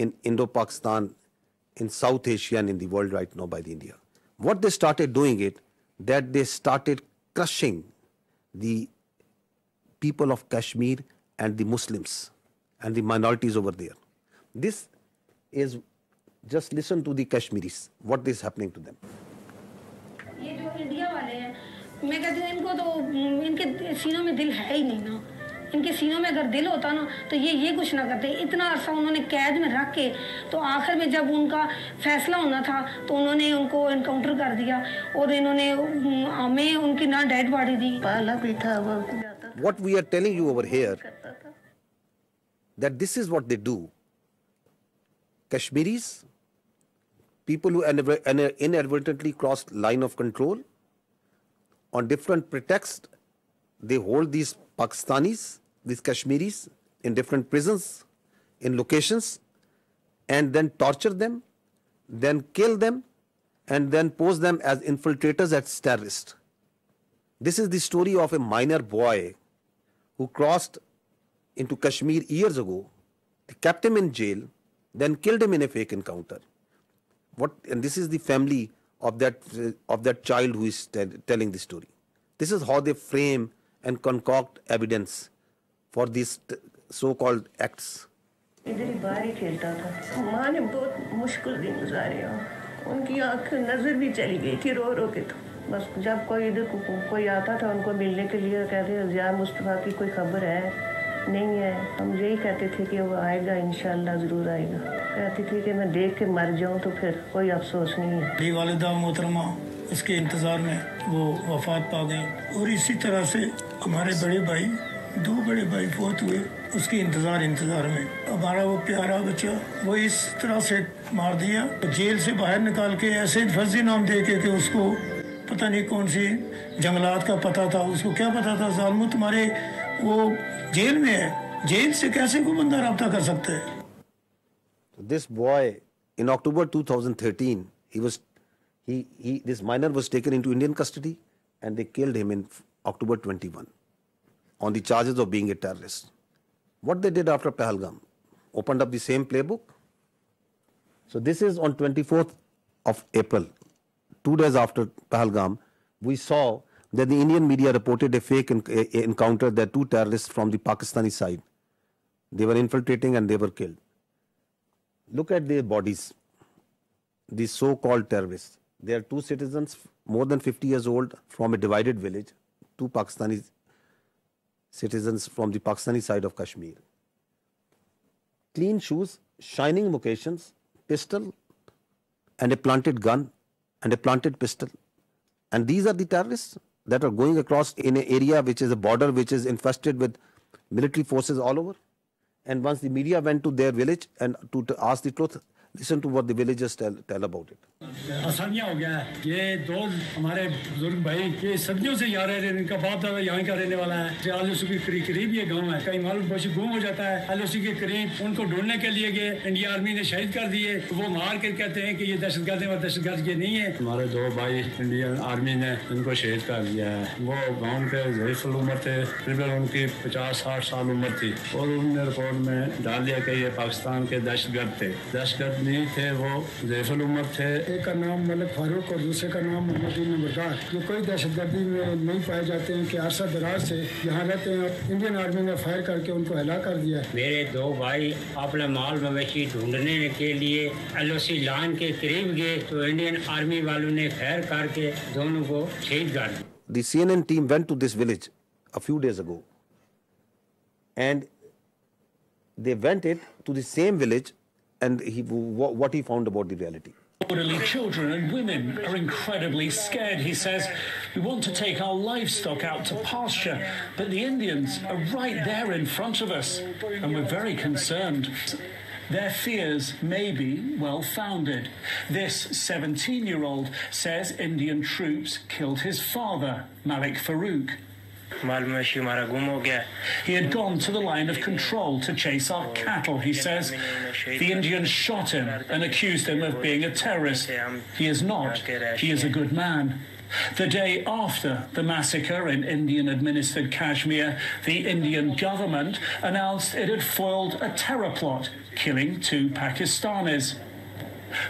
in Indo-Pakistan, in South Asia and in the world right now by the India. What they started doing it, that they started crushing the people of Kashmir and the Muslims and the minorities over there. This is, just listen to the Kashmiris, what is happening to them. ये जो India वाले हैं, मैं कहती हूँ इनको तो इनके सीनों में दिल है ही नहीं ना। इनके सीनों में अगर दिल होता ना तो ये कुछ ना करते। इतना अरसा उन्होंने कैद में रख के तो आखिर में जब उनका फैसला होना था तो उन्होंने उनको एनकाउंटर कर दिया और इन्होंने हमें उनकी ना डेड बॉडी दी। पाला भी था वो। What we are telling you over here, that this is what they do. Kashmiris, people who inadvertently crossed line of control, on different pretexts, they hold these Pakistanis, these Kashmiris, in different prisons, in locations, and then torture them, then kill them, and then pose them as infiltrators, as terrorists. This is the story of a minor boy who crossed into Kashmir years ago. They kept him in jail, then killed him in a fake encounter. And this is the family of that child who is telling the story. This is how they frame and concoct evidence for these so-called acts. इधर ही बाहर ही खेलता था। माँ ने बहुत मुश्किल दिन गुजारे। उनकी आँख नजर भी चली गई थी रो रो के। तो बस जब कोई इधर कोई आता था उनको मिलने के लिए कहते ज़िया मुस्तफ़ा की कोई खबर है नहीं है। हम यही कहते थे कि वो आएगा इंशाल्लाह ज़रूर आएगा। कहती थी कि मैं देख के मर जाऊँ तो फिर कोई अफसोस नहीं है। मेरी वालिदा मोहतरमा उसके इंतज़ार में वो वफ़ात पा गई और इसी तरह से हमारे बड़े भाई, दो बड़े भाई फौत हुए उसके इंतज़ार में। हमारा वो प्यारा बच्चा वो इस तरह से मार दिया, जेल से बाहर निकाल के ऐसे फर्जी नाम दे के कि उसको पता नहीं कौन सी जंगलात का पता था, उसको क्या पता था ज़ालिमो तुम्हारे वो जेल में है, जेल से कैसे कोई बंदा रब्ता कर सकता है। This boy in October 2013, this minor was taken into Indian custody and they killed him in October 21 on the charges of being a terrorist. What they did after Pahalgam, opened up the same playbook. So this is on 24th of April, 2 days after Pahalgam, we saw that the Indian media reported a fake encounter that two terrorists from the Pakistani side, they were infiltrating and they were killed. Look at their bodies, these so-called terrorists. They are two citizens, more than 50 years old, from a divided village, two Pakistani citizens from the Pakistani side of Kashmir. Clean shoes, shining moccasins, pistol, and a planted gun, and a planted pistol. And these are the terrorists that are going across in an area which is a border which is infested with military forces all over. And once the media went to their village and to ask the truth, listen to what the villagers tell about it. आसानियाँ हो गया है। ये दो हमारे बुजुर्ग भाई ये सदियों से यहाँ रह रहे हैं, इनका बाप दादा यहाँ का रहने वाला है। आलूसी के करीब ये गांव है, कहीं मालूम पड़ोसी गुम हो जाता है। आलूसी के करीब उनको ढूंढने के लिए गए, इंडिया आर्मी ने शहीद कर दिए। वो मार कर कहते हैं कि ये दहशतगर्द है और दहशतगर्द ये नहीं है। हमारे दो भाई इंडियन आर्मी ने इनको शहीद कर दिया है। वो गाँव के ज़ईफ़ुल उम्र थे, तकरीबन उनकी 50-60 साल उम्र थी और उन्होंने रिपोर्ट में डाल दिया कि ये पाकिस्तान के दहशतगर्द थे। दहशतगर्द नहीं थे, वो ज़ईफ़ुल उम्र थे। एक का नाम मलिक फारूक और दूसरे का नाम मोहम्मद नंबरदार। ये कोई दहशतगर्दी में नहीं पाए जाते हैं कि अरसा दराज से यहाँ रहते हैं। इंडियन आर्मी ने फायर करके उनको हलाक कर दिया। मेरे दो भाई अपना माल मवेशी ढूंढने के लिए एलओसी लाइन के करीब गए तो इंडियन आर्मी वालों ने फायर करके दोनों को शहीद कर दिया। The CNN team went to this village a few days ago and they went to the same village and what he found about the reality. Elderly children and women are incredibly scared. He says, we want to take our livestock out to pasture, but the Indians are right there in front of us, and we're very concerned. Their fears may be well-founded. This 17-year-old says Indian troops killed his father, Malik Farouk. He had gone to the line of control to chase our cattle, he says. The Indians shot him and accused him of being a terrorist. He is not. He is a good man. The day after the massacre in Indian-administered Kashmir, the Indian government announced it had foiled a terror plot, killing 2 Pakistanis.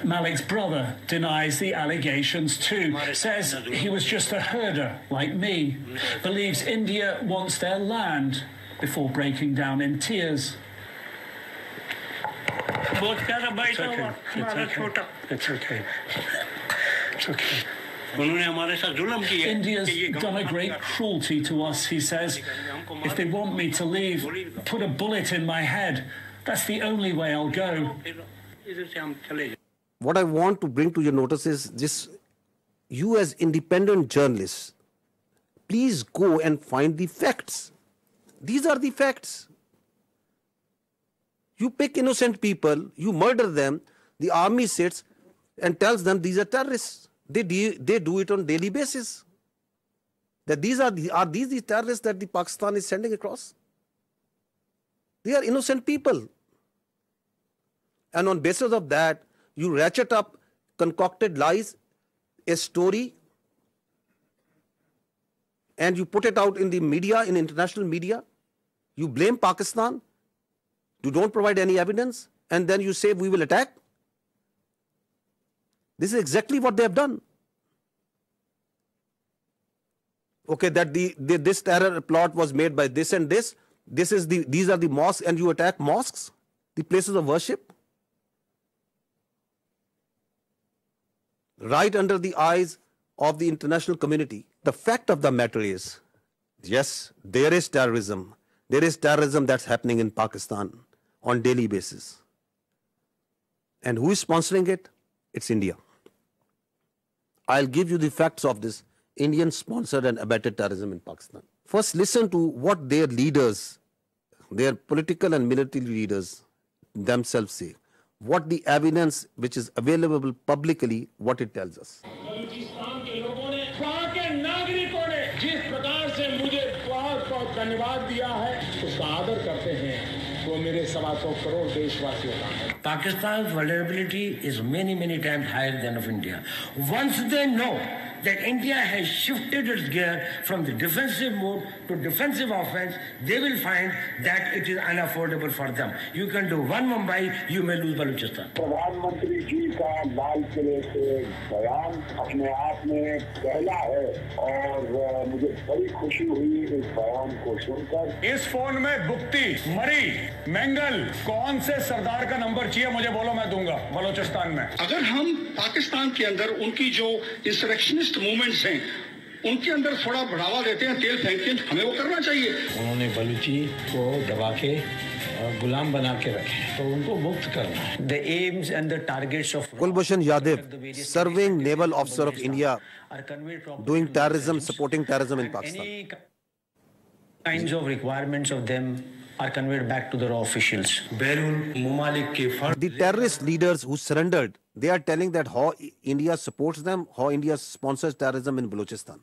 Malik's brother denies the allegations too, says he was just a herder like me, believes India wants their land, before breaking down in tears. It's okay. It's okay. It's okay. India's done a great cruelty to us, he says. If they want me to leave, put a bullet in my head. That's the only way I'll go. What I want to bring to your notice is this: you as independent journalists, please go and find the facts. These are the facts. You pick innocent people, you murder them, the army sits and tells them these are terrorists. They do it on daily basis. That these are these the terrorists that the Pakistan is sending across? They are innocent people. And on basis of that, you ratchet up concocted lies, a story, and you put it out in the media, in international media. You blame Pakistan. You don't provide any evidence, and then you say we will attack. This is exactly what they have done. Okay, that this terror plot was made by this and this. These are the mosques, and you attack mosques, the places of worship, right under the eyes of the international community. The fact of the matter is, yes, there is terrorism. There is terrorism that's happening in Pakistan on daily basis. And who is sponsoring it? It's India. I'll give you the facts of this Indian-sponsored and abetted terrorism in Pakistan. First, listen to what their leaders, their political and military leaders themselves say. What the evidence which is available publicly, what it tells us. Pakistan's vulnerability is many times higher than of India. Once they know that India has shifted its gear from the defensive mode to defensive offense, they will find that it is unaffordable for them. You can do one Mumbai, you may lose Balochistan. प्रधानमंत्री जी का लाल किले से बयान अपने आप में पहला है और मुझे बड़ी खुशी हुई इस बयान को सुनकर। इस फोन में गुप्ती, मरी, मंगल, कौन से सरदार का नंबर चाहिए मुझे बोलो, मैं दूंगा बलोचिस्तान में। अगर हम पाकिस्तान के अंदर उनकी जो इंसरेक्शनिस्ट मूवमेंट्स हैं उनके अंदर थोड़ा बढ़ावा देते हैं, तेल फेंकते हैं, हमें वो करना चाहिए। उन्होंने बलूची को दबा के गुलाम बना के रखे, तो उनको मुक्त करना है। The aims and the targets of Kulbhushan Yadav, serving naval officer of India, doing terrorism, supporting terrorism in Pakistan. Any kinds of requirements of them are conveyed back to the raw officials. The terrorist leaders who surrendered, they are telling that how India supports them, how India sponsors terrorism in Balochistan.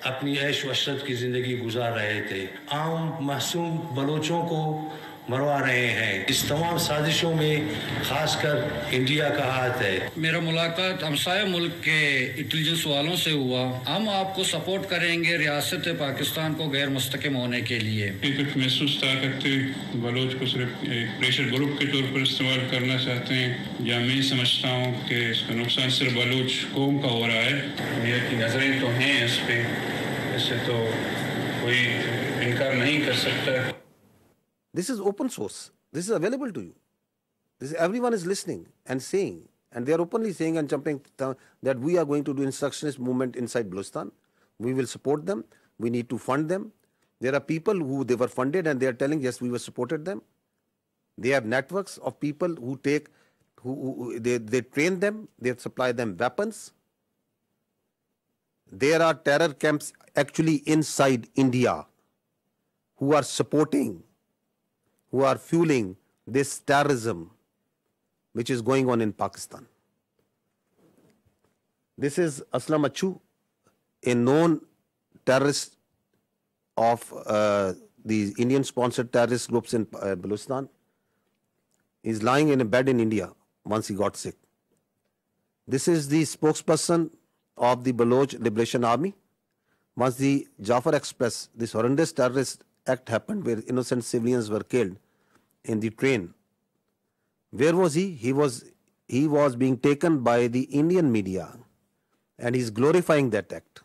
अपनी ऐश वशरत की जिंदगी गुजार रहे थे, आम मासूम बलोचों को मरवा रहे हैं। इस तमाम साजिशों में खासकर इंडिया का हाथ है। मेरा मुलाकात हमसाया मुल्क के इंटेलिजेंस वालों से हुआ। हम आपको सपोर्ट करेंगे रियासत पाकिस्तान को गैर मुस्तकिम होने के लिए। महसूस करते बलोच को सिर्फ प्रेशर ग्रुप के तौर पर इस्तेमाल करना चाहते हैं, या मैं समझता हूँ कि इसका नुकसान सिर्फ बलोच कौम का हो रहा है। दुनिया की नजरें तो हैं इस पे, इससे तो कोई इनकार नहीं कर सकता। This is open source. This is available to you. Everyone is listening and saying, and they are openly saying and jumping that we are going to do instructionist movement inside Balochistan. We will support them. We need to fund them. There are people who they were funded and they are telling, yes, we were supported them. They have networks of people who they train them, they supply them weapons. There are terror camps actually inside India who are supporting, who are fueling this terrorism which is going on in Pakistan. This is Aslam Achu, a known terrorist of the Indian-sponsored terrorist groups in Balochistan. He's lying in a bed in India once he got sick. This is the spokesperson of the Baloch Liberation Army. Once the Jafar Express, this horrendous terrorist act happened where innocent civilians were killed in the train, where was he? He was being taken by the Indian media, and he's glorifying that act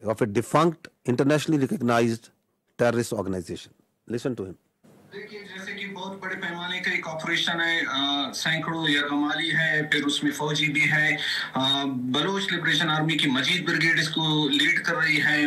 of a defunct, internationally recognized terrorist organization. Listen to him. देखिए जैसे कि बहुत बड़े पैमाने का एक operation है, सैकड़ों यरगमाली है, फिर उसमें फौजी भी है, बलोच लिबरेशन आर्मी की मजीद ब्रिगेड इसको लीड कर रही है,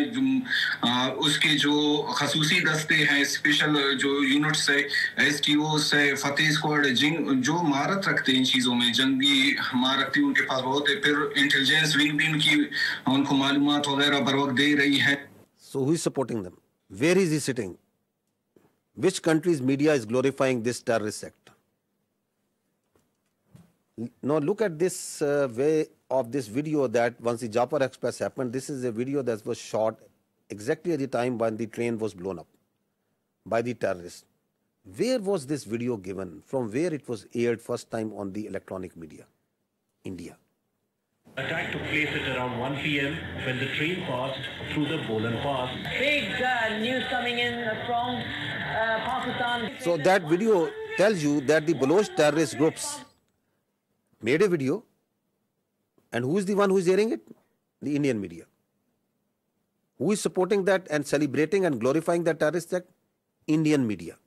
उसके जो खसूसी दस्ते हैं, स्पेशल जो यूनिट्स है, एसटीओस है, फतेह स्क्वाड, जो महारत रखते हैं इन चीज़ों में, जंगी महारत उनके पास बहुत है, फिर इंटेलिजेंस विंग भी उनको मालूमात वगैरह बर वक्त दे रही है. So who is supporting them? Where is he sitting? Which country's media is glorifying this terrorist act? Now look at this way of this video that once the Jafar Express happened, this is a video that was shot exactly at the time when the train was blown up by the terrorists. Where was this video given? From where it was aired first time on the electronic media? India. Attack took place at around 1 p.m. when the train passed through the Bolan Pass. Big news coming in from Pakistan. So that video tells you that the Baloch terrorist groups made a video, and who is the one who is airing it? The Indian media. Who is supporting that and celebrating and glorifying that terrorist act? Indian media.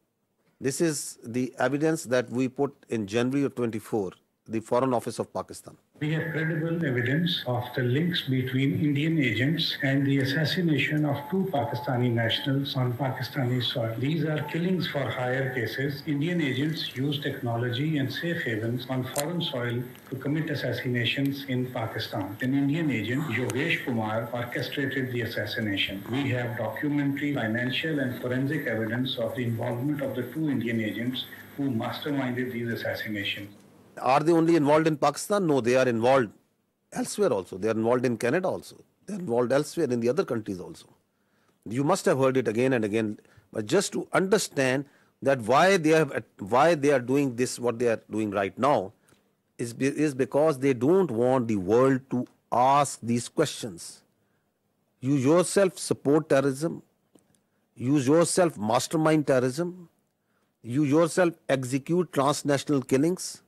This is the evidence that we put in January of 24, the Foreign Office of Pakistan. We have credible evidence of the links between Indian agents and the assassination of 2 Pakistani nationals on Pakistani soil. These are killings for hire cases. Indian agents use technology and safe havens on foreign soil to commit assassinations in Pakistan. An Indian agent, Yogesh Kumar, orchestrated the assassination. We have documentary, financial and forensic evidence of the involvement of the 2 Indian agents who masterminded these assassinations. Are they only involved in Pakistan? No, they are involved elsewhere also. They are involved in Canada also. They are involved elsewhere in the other countries also. You must have heard it again and again. But just to understand that why they are doing this, what they are doing right now, is because they don't want the world to ask these questions. You yourself support terrorism. You yourself mastermind terrorism. You yourself execute transnational killings.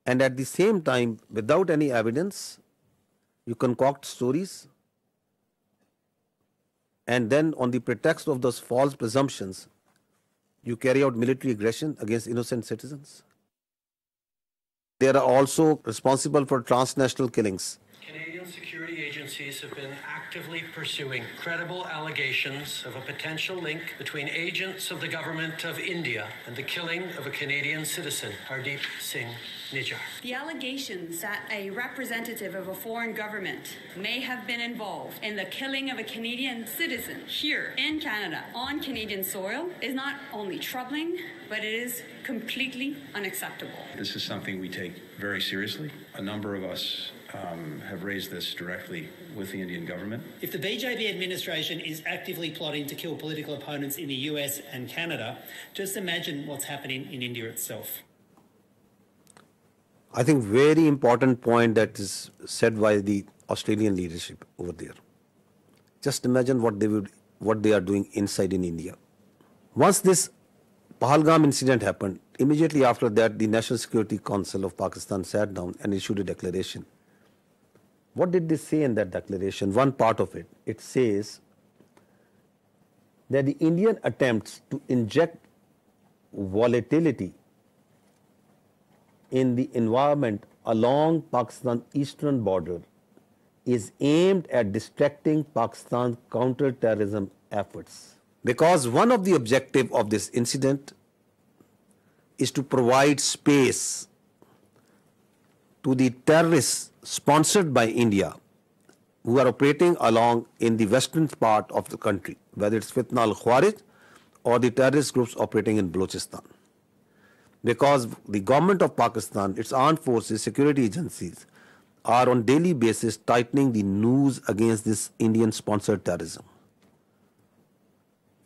And at the same time, without any evidence, you concoct stories, and then on the pretext of those false presumptions, you carry out military aggression against innocent citizens. They are also responsible for transnational killings. Canadian security agencies have been actively pursuing credible allegations of a potential link between agents of the government of India and the killing of a Canadian citizen, Hardeep Singh Nijjar. The allegations that a representative of a foreign government may have been involved in the killing of a Canadian citizen here in Canada on Canadian soil is not only troubling, but it is completely unacceptable. This is something we take very seriously. A number of us have raised this directly with the Indian government. If the BJP administration is actively plotting to kill political opponents in the US and Canada, just imagine what's happening in India itself. I think very important point that is said by the Australian leadership over there. Just imagine what they are doing inside in India. Once this Pahalgam incident happened, immediately after that, the National Security Council of Pakistan sat down and issued a declaration. What did they say in that declaration? One part of it, it says that the Indian attempts to inject volatility in the environment along Pakistan's eastern border is aimed at distracting Pakistan's counter-terrorism efforts. Because one of the objectives of this incident is to provide space to the terrorists sponsored by India who are operating along in the western part of the country, whether it's Fitna al-Khawarij or the terrorist groups operating in Balochistan. Because the government of Pakistan, its armed forces, security agencies are on daily basis tightening the noose against this Indian-sponsored terrorism.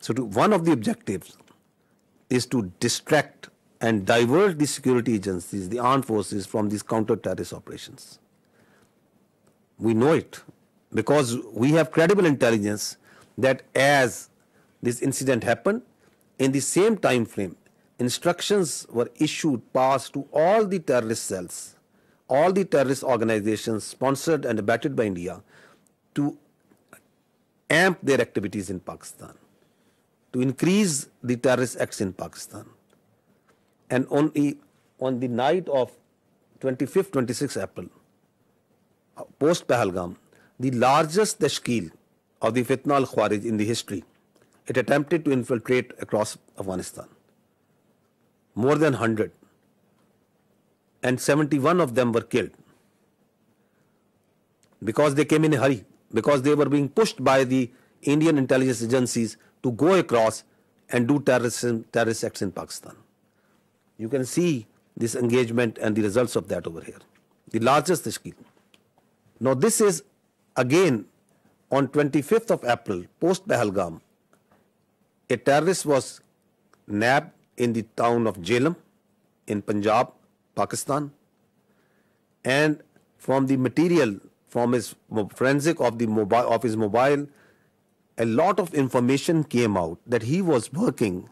So one of the objectives is to distract and divert the security agencies, the armed forces, from these counter-terrorist operations. We know it because we have credible intelligence that as this incident happened, in the same time frame, instructions were issued, passed to all the terrorist cells, all the terrorist organizations sponsored and abetted by India to amp their activities in Pakistan, to increase the terrorist acts in Pakistan. And on the night of 25th, 26th April, post Pahalgam, the largest tashkeel of the Fitna al-Khawarij in the history, it attempted to infiltrate across Afghanistan. More than 100. And 71 of them were killed. Because they came in a hurry, because they were being pushed by the Indian intelligence agencies to go across and do terrorist acts in Pakistan. You can see this engagement and the results of that over here. The largest tashkeel. Now this is again on 25th of April, post Pahalgam, a terrorist was nabbed in the town of Jhelum in Punjab, Pakistan, and from the material, from his forensic of his mobile, a lot of information came out that he was working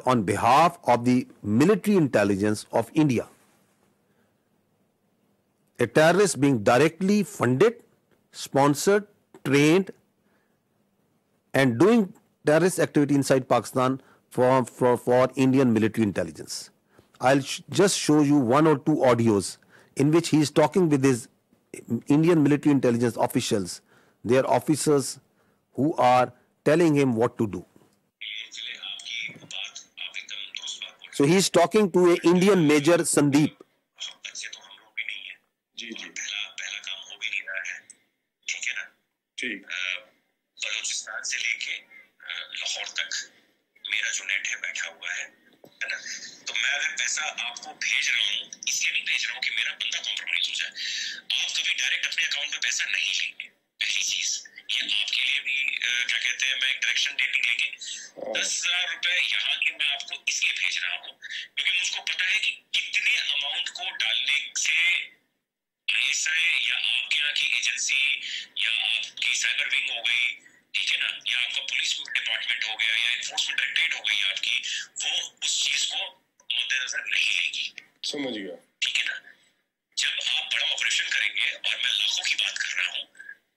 on behalf of the military intelligence of India. A terrorist being directly funded, sponsored, trained, and doing terrorist activity inside Pakistan for Indian military intelligence. I'll just show you one or two audios in which he is talking with his Indian military intelligence officials, their officers who are telling him what to do. So he is talking to an Indian Major Sandeep. Balochistan से लेके लाहौर तक मेरा जो net है बैठा हुआ है ना, तो मैं अगर पैसा आपको भेज रहा हूँ, इसलिए नहीं भेज रहा हूँ कि मेरा बंदा कॉम्प्रोमाइज हो जाए। आप कभी डायरेक्ट अपने अकाउंट में पैसा नहीं लेंगे, पहली चीज। ये आपके लिए भी क्या कहते हैं, मैं एक डायरेक्शन डेटिंग लेके 10,000 रुपए यहाँ के मैं आपको इसलिए भेज रहा हूँ क्योंकि मुझको पता है कि कितने अमाउंट को डालने से ISI या आपके यहाँ की एजेंसी या आपकी साइबर विंग हो गई, ठीक है ना, या आपका पुलिस डिपार्टमेंट हो गया या एनफोर्समेंट डायरेक्टरेट हो गई आपकी, वो उस चीज को मद्देनजर नहीं लेगी। समझ गया, ठीक है ना। जब आप बड़ा ऑपरेशन करेंगे, और मैं लाखों की बात कर रहा हूँ,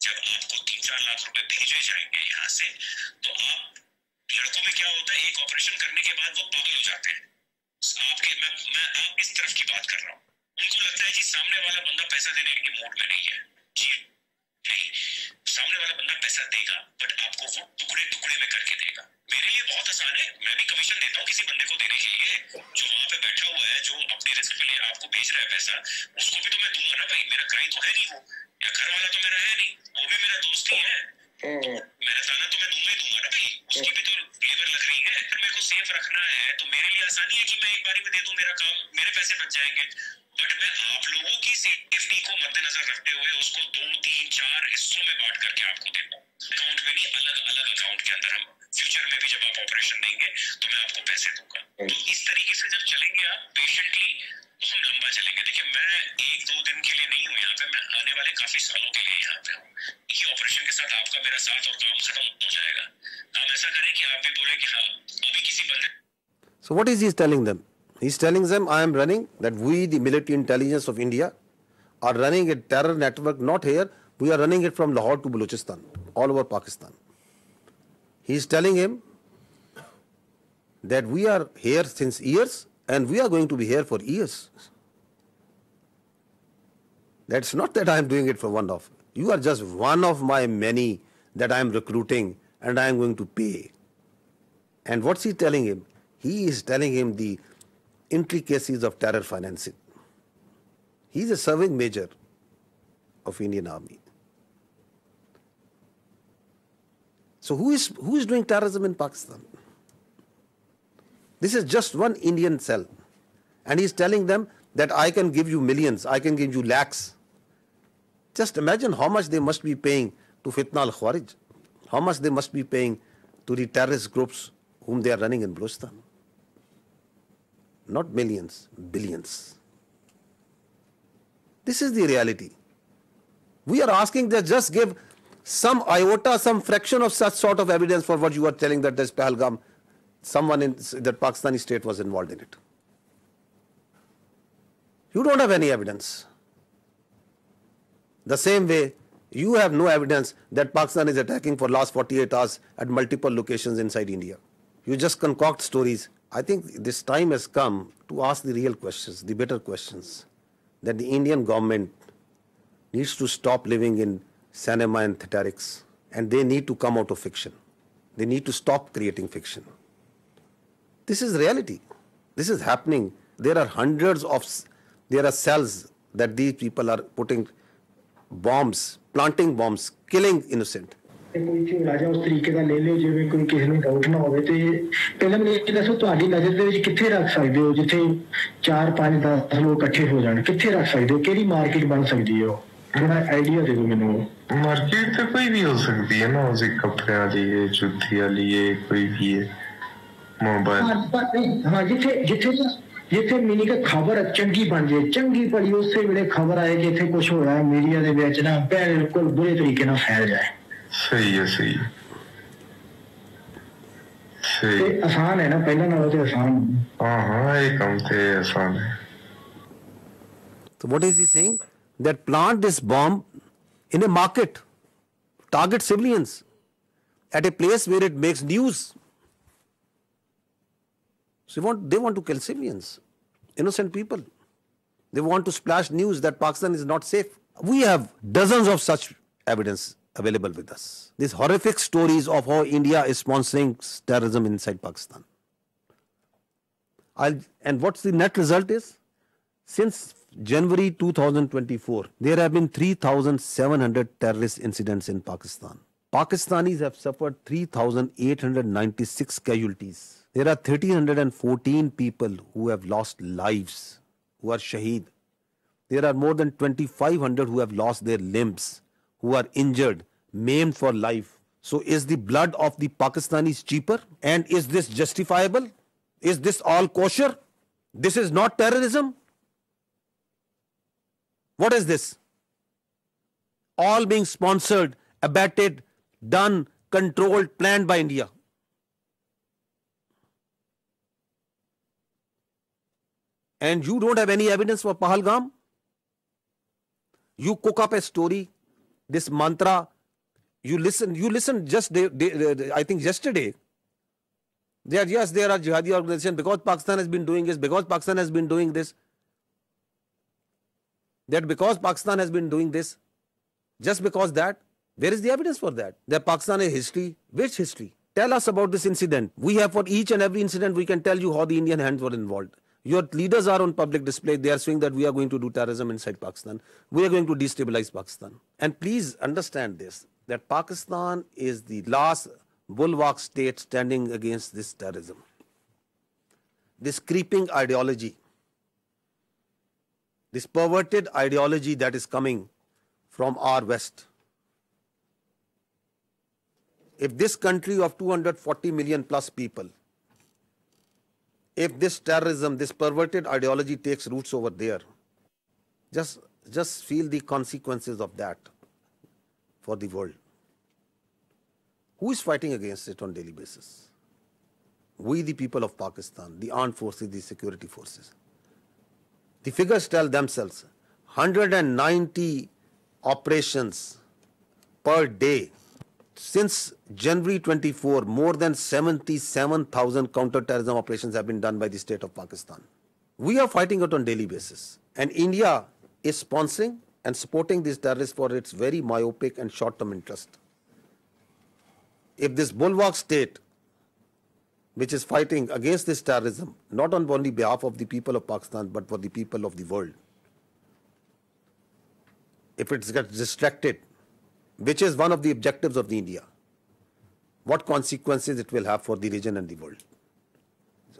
जब आपको 3-4 लाख रुपए भेजे जाएंगे यहाँ से, तो आप लड़कों में क्या होता है, एक ऑपरेशन करने के बाद वो पागल हो जाते हैं। मैं आप इस तरफ की बात कर रहा हूँ। उनको लगता है जी सामने वाला बंदा पैसा देने के मूड में नहीं है। जी नहीं, सामने वाला बंदा पैसा देगा, बट आपको वो टुकड़े टुकड़े में करके देगा। मेरे लिए बहुत आसान है, मैं भी कमीशन देता हूँ किसी बंदे को देने के लिए, जो वहां पे बैठा हुआ है, जो अपनी रिस्क पे आपको भेज रहा है पैसा, उसको भी तो मैं दूंगा ना भाई। मेरा क्राइम तो है नहीं वो, या घर वाला तो मेरा है नहीं, वो भी मेरा दोस्त ही है। मेरा ताना तो मैं दूंगा ही दूंगा ना भाई, उसकी भी तो लेबर लग रही है। फिर मेरे को सेफ रखना है तो मेरे लिए आसानी है कि मैं एक बारी में दे दूं, मेरा काम, मेरे पैसे बच जाएंगे। बट मैं आप लोगों की सेफ्टी को मद्देनजर रखते हुए उसको 2-3-4 हिस्सों में बांट करके आपको देता हूँ। अकाउंट में नहीं, अलग अलग अकाउंट के अंदर। हम फ्यूचर में भी जब आप ऑपरेशन देंगे तो मैं आपको पैसे दूंगा। तो इस तरीके से जब चलेंगे आप पेशेंटली, तो हम लंबा चलेंगे। देखिए, मैं 1-2 दिन के लिए नहीं हूँ यहाँ पे, मैं आने वाले काफी सालों के लिए यहाँ पे हूँ। ये ऑपरेशन के साथ आपका मेरा साथ और काम खत्म हो जाएगा। हम ऐसा करें कि आप भी बोले कि हाँ अभी किसी बंदे। So what is he telling them? He's telling them, I am running, that we, the military intelligence of India, are running a terror network, not here, we are running it from Lahore to Balochistan, all over Pakistan. He's telling him that we are here since years and we are going to be here for years. That's not that I am doing it for one off. You are just one of my many that I am recruiting and I am going to pay. And what's he telling him? He is telling him the intricacies of terror financing. He is a serving major of Indian Army. So who is doing terrorism in Pakistan? This is just one Indian cell. And he is telling them that I can give you millions, I can give you lakhs. Just imagine how much they must be paying to Fitna al-Khawarij, how much they must be paying to the terrorist groups whom they are running in Balochistan. Not millions, billions. This is the reality. We are asking that just give some iota, some fraction of such sort of evidence for what you are telling that this Pahalgam, someone in that Pakistani state was involved in it. You don't have any evidence. The same way, you have no evidence that Pakistan is attacking for last 48 hours at multiple locations inside India. You just concoct stories. I think this time has come to ask the real questions, the better questions, that the Indian government needs to stop living in cinema and theatrics, and they need to come out of fiction. They need to stop creating fiction. This is reality. This is happening. There are there are cells that these people are putting bombs, planting bombs, killing innocent. ਕੋਈ ਝੋਲਾ ਜਾਂ ਉਸ ਤਰੀਕੇ ਦਾ ਲੈ ਲਿਓ ਜਿਵੇਂ ਕੋਈ ਕਿਸੇ ਨੂੰ ਡਾਊਟ ਨਾ ਹੋਵੇ ਤੇ ਪਹਿਲਾਂ ਮੈਨੂੰ ਇਹ ਦੱਸੋ ਤੁਹਾਡੀ ਨਜ਼ਰ ਦੇ ਵਿੱਚ ਕਿੱਥੇ ਰੱਖ ਸਕਦੇ ਹੋ ਜਿੱਥੇ 4 5 10 ਲੋਕ ਇਕੱਠੇ ਹੋ ਜਾਣ ਕਿੱਥੇ ਰੱਖ ਸਕਦੇ ਹੋ ਕਿਹੜੀ ਮਾਰਕੀਟ ਬਣ ਸਕਦੀ ਹੈ ਥੋੜਾ ਆਈਡੀਆ ਦੇ ਦਿਓ ਮੈਨੂੰ ਮਾਰਕੀਟ ਤੇ ਕੋਈ ਵੀ ਹੋ ਸਕਦੀ ਹੈ ਨਾ ਉਸੇ ਕੱਪੜਿਆਂ ਦੀ ਹੈ ਜੁੱਤੀ ਵਾਲੀ ਹੈ ਕੋਈ ਵੀ ਹੈ ਮੋਬਾਈਲ ਹਾਂ ਜਿੱਥੇ ਮਿਨੀ ਕਿ ਖਬਰ ਚੰਗੀ ਬਣ ਜੇ ਚੰਗੀ ਭਲੀ ਉਸੇ ਵੇਲੇ ਖਬਰ ਆਏ ਕਿ ਇੱਥੇ ਕੁਝ ਹੋਇਆ ਮੀਡੀਆ ਦੇ ਵਿੱਚ ਨਾ ਬਿਲਕੁਲ ਬੁਰੇ ਤਰੀਕੇ ਨਾਲ ਫੈਲ ਜਾਏ सही है सही सही आसान है ना पहला नालों से आसान हाँ ये काम थे आसान है So what is he saying? That plant this bomb in a market, target civilians at a place where it makes news. So they want to kill civilians, innocent people. They want to splash news that Pakistan is not safe. We have dozens of such evidence available with us. These horrific stories of how India is sponsoring terrorism inside Pakistan. And what's the net result is? Since January 2024, there have been 3,700 terrorist incidents in Pakistan. Pakistanis have suffered 3,896 casualties. There are 1,314 people who have lost lives, who are shaheed. There are more than 2,500 who have lost their limbs, who are injured, maimed for life. So is the blood of the Pakistanis cheaper? And is this justifiable? Is this all kosher? This is not terrorism? What is this? All being sponsored, abetted, done, controlled, planned by India. And you don't have any evidence for Pahalgam? You cook up a story, this mantra, you listen just I think yesterday, there are jihadi organizations because Pakistan has been doing this, because Pakistan has been doing this, that because Pakistan has been doing this, just because that, where is the evidence for that? That Pakistan has history. Which history? Tell us about this incident. We have for each and every incident, we can tell you how the Indian hands were involved. Your leaders are on public display. They are saying that we are going to do terrorism inside Pakistan. We are going to destabilize Pakistan. And please understand this, that Pakistan is the last bulwark state standing against this terrorism. This creeping ideology, this perverted ideology that is coming from our West. If this country of 240 million plus people, if this terrorism, this perverted ideology takes roots over there, just feel the consequences of that for the world. Who is fighting against it on daily basis? We, the people of Pakistan, the armed forces, the security forces. The figures tell themselves, 190 operations per day. Since January 24, more than 77,000 counter-terrorism operations have been done by the state of Pakistan. We are fighting it on daily basis. And India is sponsoring and supporting these terrorists for its very myopic and short-term interest. If this bulwark state, which is fighting against this terrorism, not on only behalf of the people of Pakistan, but for the people of the world, if it gets distracted, which is one of the objectives of the India, what consequences it will have for the region and the world.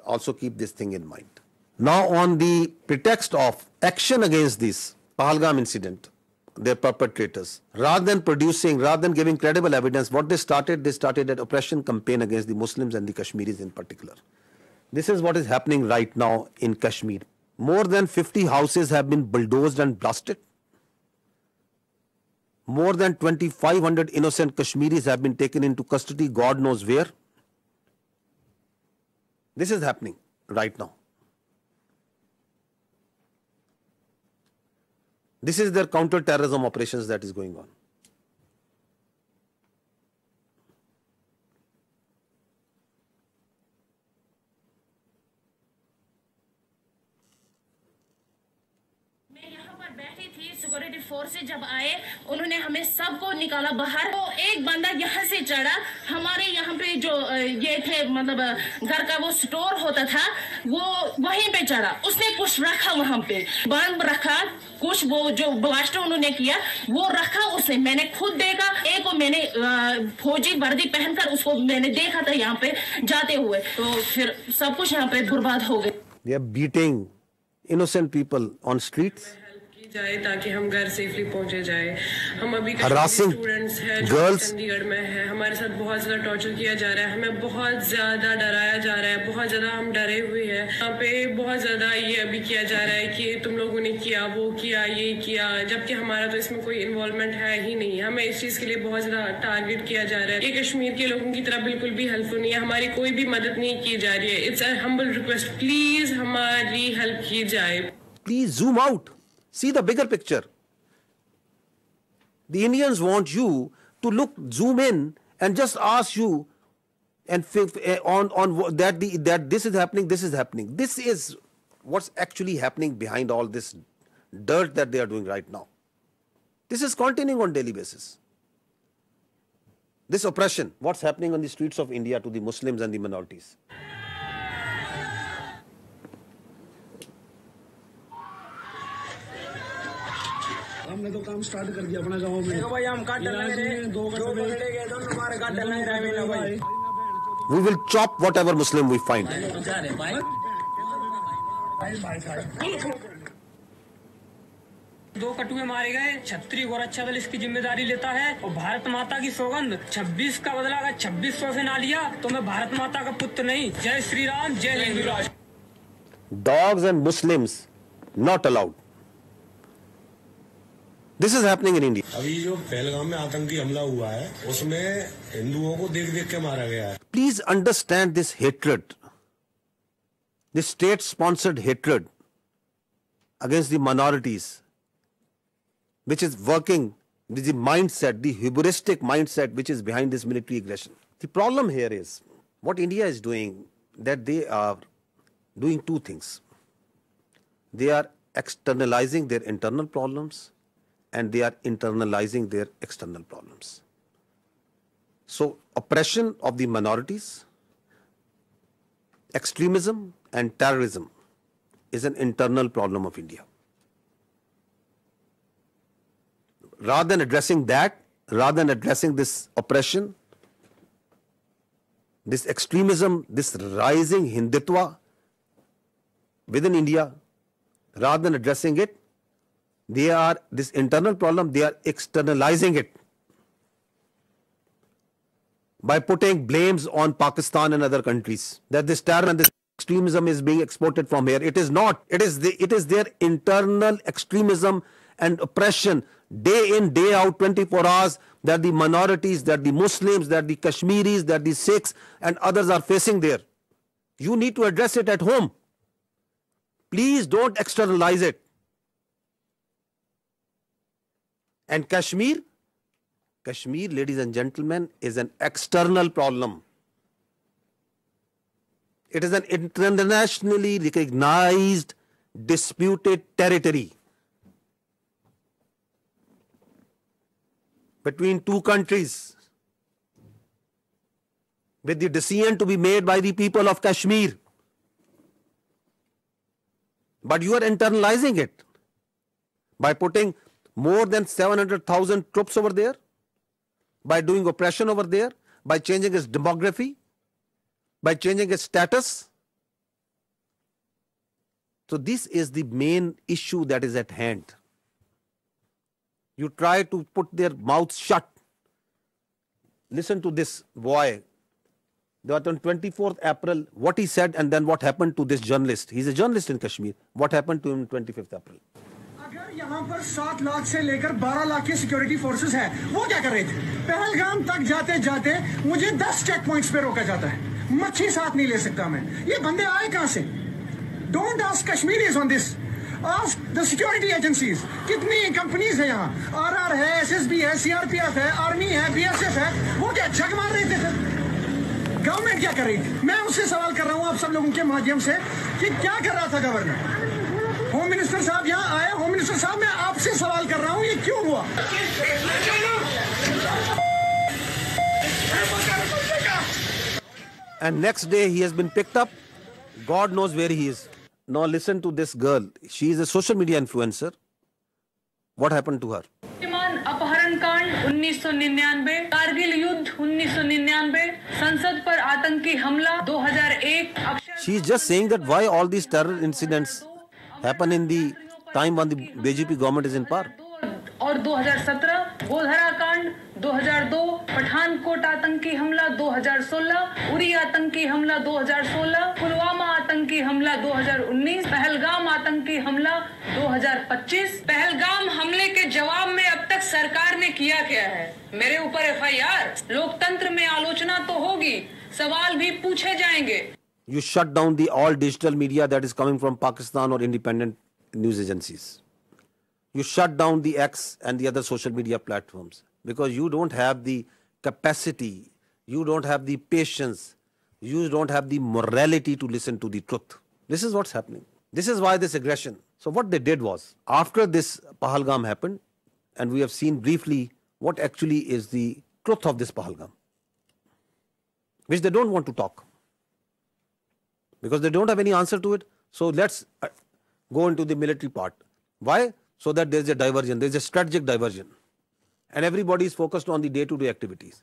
Also keep this thing in mind. Now, on the pretext of action against this Pahalgam incident, their perpetrators, rather than giving credible evidence, what they started an oppression campaign against the Muslims and the Kashmiris in particular. This is what is happening right now in Kashmir. More than 50 houses have been bulldozed and blasted. More than 2,500 innocent Kashmiris have been taken into custody, God knows where. This is happening right now. This is their counter-terrorism operations that is going on. Security force जब आए उन्होंने हमें सबको निकाला बाहर। तो एक बंदा यहाँ से चढ़ा, हमारे यहाँ पे जो ये थे मतलब घर का वो स्टोर होता था वो वहीं पे चढ़ा, उसने कुछ रखा वहाँ पे बम रखा, कुछ वो जो ब्लास्ट उन्होंने किया वो रखा उसने, मैंने खुद देखा। एक को मैंने फौजी वर्दी पहनकर उसको मैंने देखा था यहाँ पे जाते हुए, तो फिर सब कुछ यहाँ पे बर्बाद हो गया। They are beating innocent people on streets. जाए ताकि हम घर सेफली पहुंचे जाए। हम अभी स्टूडेंट्स हैं जो चंडीगढ़ में है, हमारे साथ बहुत ज्यादा टॉर्चर किया जा रहा है, हमें बहुत ज्यादा डराया जा रहा है, बहुत ज्यादा हम डरे हुए हैं। यहाँ पे बहुत ज्यादा ये अभी किया जा रहा है कि तुम लोगों ने किया, वो किया, ये किया, जबकि हमारा तो इसमें कोई इन्वॉल्वमेंट है ही नहीं। हमें इस चीज के लिए बहुत ज्यादा टारगेट किया जा रहा है। ये कश्मीर के लोगों की तरह बिल्कुल भी हेल्पफुल नहीं है, हमारी कोई भी मदद नहीं की जा रही है। It's a humble request, please हमारी हेल्प की जाए। Please zoom out. See the bigger picture. The Indians want you to zoom in and just ask you and on that this is happening, this is happening. This is what's actually happening behind all this dirt that they are doing right now. This is continuing on daily basis. This oppression, what's happening on the streets of India to the Muslims and the minorities. हमने तो काम start कर दिया अपना गांव में। भाई हम काट डालेंगे, दो गए तो हमारे काट डालेंगे भाई। We will chop whatever Muslim we find. दो कटुए मारे गए, छत्री गोरक्षा दल इसकी जिम्मेदारी लेता है और भारत माता की सौगंध 26 का बदला अगर 2600 से ना लिया तो मैं भारत माता का पुत्र नहीं। जय श्री राम, जय हिंदू राष्ट्र। Dogs and Muslims not allowed. This is happening in India. अभी जो पहलगाम में आतंकी हमला हुआ है उसमें हिंदुओं को देख-देख के मारा गया है। Please understand this hatred, this state-sponsored hatred against the minorities, which is working with the mindset, the hubristic mindset which is behind this military aggression. The problem here is what India is doing, that they are doing two things. They are externalizing their internal problems and they are internalizing their external problems. So oppression of the minorities, extremism and terrorism is an internal problem of India. Rather than addressing that, rather than addressing this oppression, this extremism, this rising Hindutva within India, rather than addressing it, they are, this internal problem, they are externalizing it by putting blames on Pakistan and other countries, that this terror and this extremism is being exported from here. It is not. It is their internal extremism and oppression, day in, day out, 24 hours, that the minorities, that the Muslims, that the Kashmiris, that the Sikhs and others are facing there. You need to address it at home. Please don't externalize it. And Kashmir, ladies and gentlemen, is an external problem. It is an internationally recognized disputed territory between two countries, with the decision to be made by the people of Kashmir. But you are internalizing it by putting more than 700,000 troops over there, by doing oppression over there, by changing its demography, by changing its status. So this is the main issue that is at hand. You try to put their mouths shut. Listen to this boy. That on 24th April, what he said and then what happened to this journalist. He's a journalist in Kashmir. What happened to him on 25th April? यहाँ पर 7 लाख से लेकर 12 लाख के security forces हैं, वो क्या कर रहे थे? पहलगाम तक जाते जाते मुझे 10 चेक पॉइंट्स पे रोका जाता है, मच्छी साथ नहीं ले सकता मैं। ये बंदे आए कहाँ से? Don't ask Kashmiris on this, ask the security agencies. कितनी कंपनीज है यहाँ? RR है, SSB है, CRPF है, आर्मी है, BSF है, वो क्या जग मार रहे थे फिर? गवर्नमेंट क्या कर रही थी? मैं उससे सवाल कर रहा हूँ आप सब लोगों के माध्यम से कि क्या कर रहा था गवर्नर? होम मिनिस्टर साहब यहाँ आए। होम मिनिस्टर साहब, मैं आपसे सवाल कर रहा हूँ, ये क्यों हुआ? And next day he has been picked up. God knows where he is. Now listen to this girl. She is a social media influencer. What happened to her? अपहरण कांड 1999, कारगिल युद्ध 1999, संसद पर आतंकी हमला 2001। She is just saying that why all these terror incidents happen in the time when the BJP government is in power. और 2017 गोधरा कांड 2002, पठानकोट आतंकी हमला 2016, उरी आतंकी हमला 2016, पुलवामा आतंकी हमला 2019, पहलगाम आतंकी हमला 2025। पहलगाम हमले के जवाब में अब तक सरकार ने किया क्या है? मेरे ऊपर FIR। लोकतंत्र में आलोचना तो होगी, सवाल भी पूछे जाएंगे। You shut down the all digital media that is coming from Pakistan or independent news agencies. You shut down the X and the other social media platforms because you don't have the capacity, you don't have the patience, you don't have the morality to listen to the truth. This is what's happening. This is why this aggression. So what they did was, after this Pahalgam happened, and we have seen briefly what actually is the truth of this Pahalgam, which they don't want to talk because they don't have any answer to it. So let's go into the military part. Why? So that there's a diversion, there's a strategic diversion. And everybody is focused on the day-to-day activities.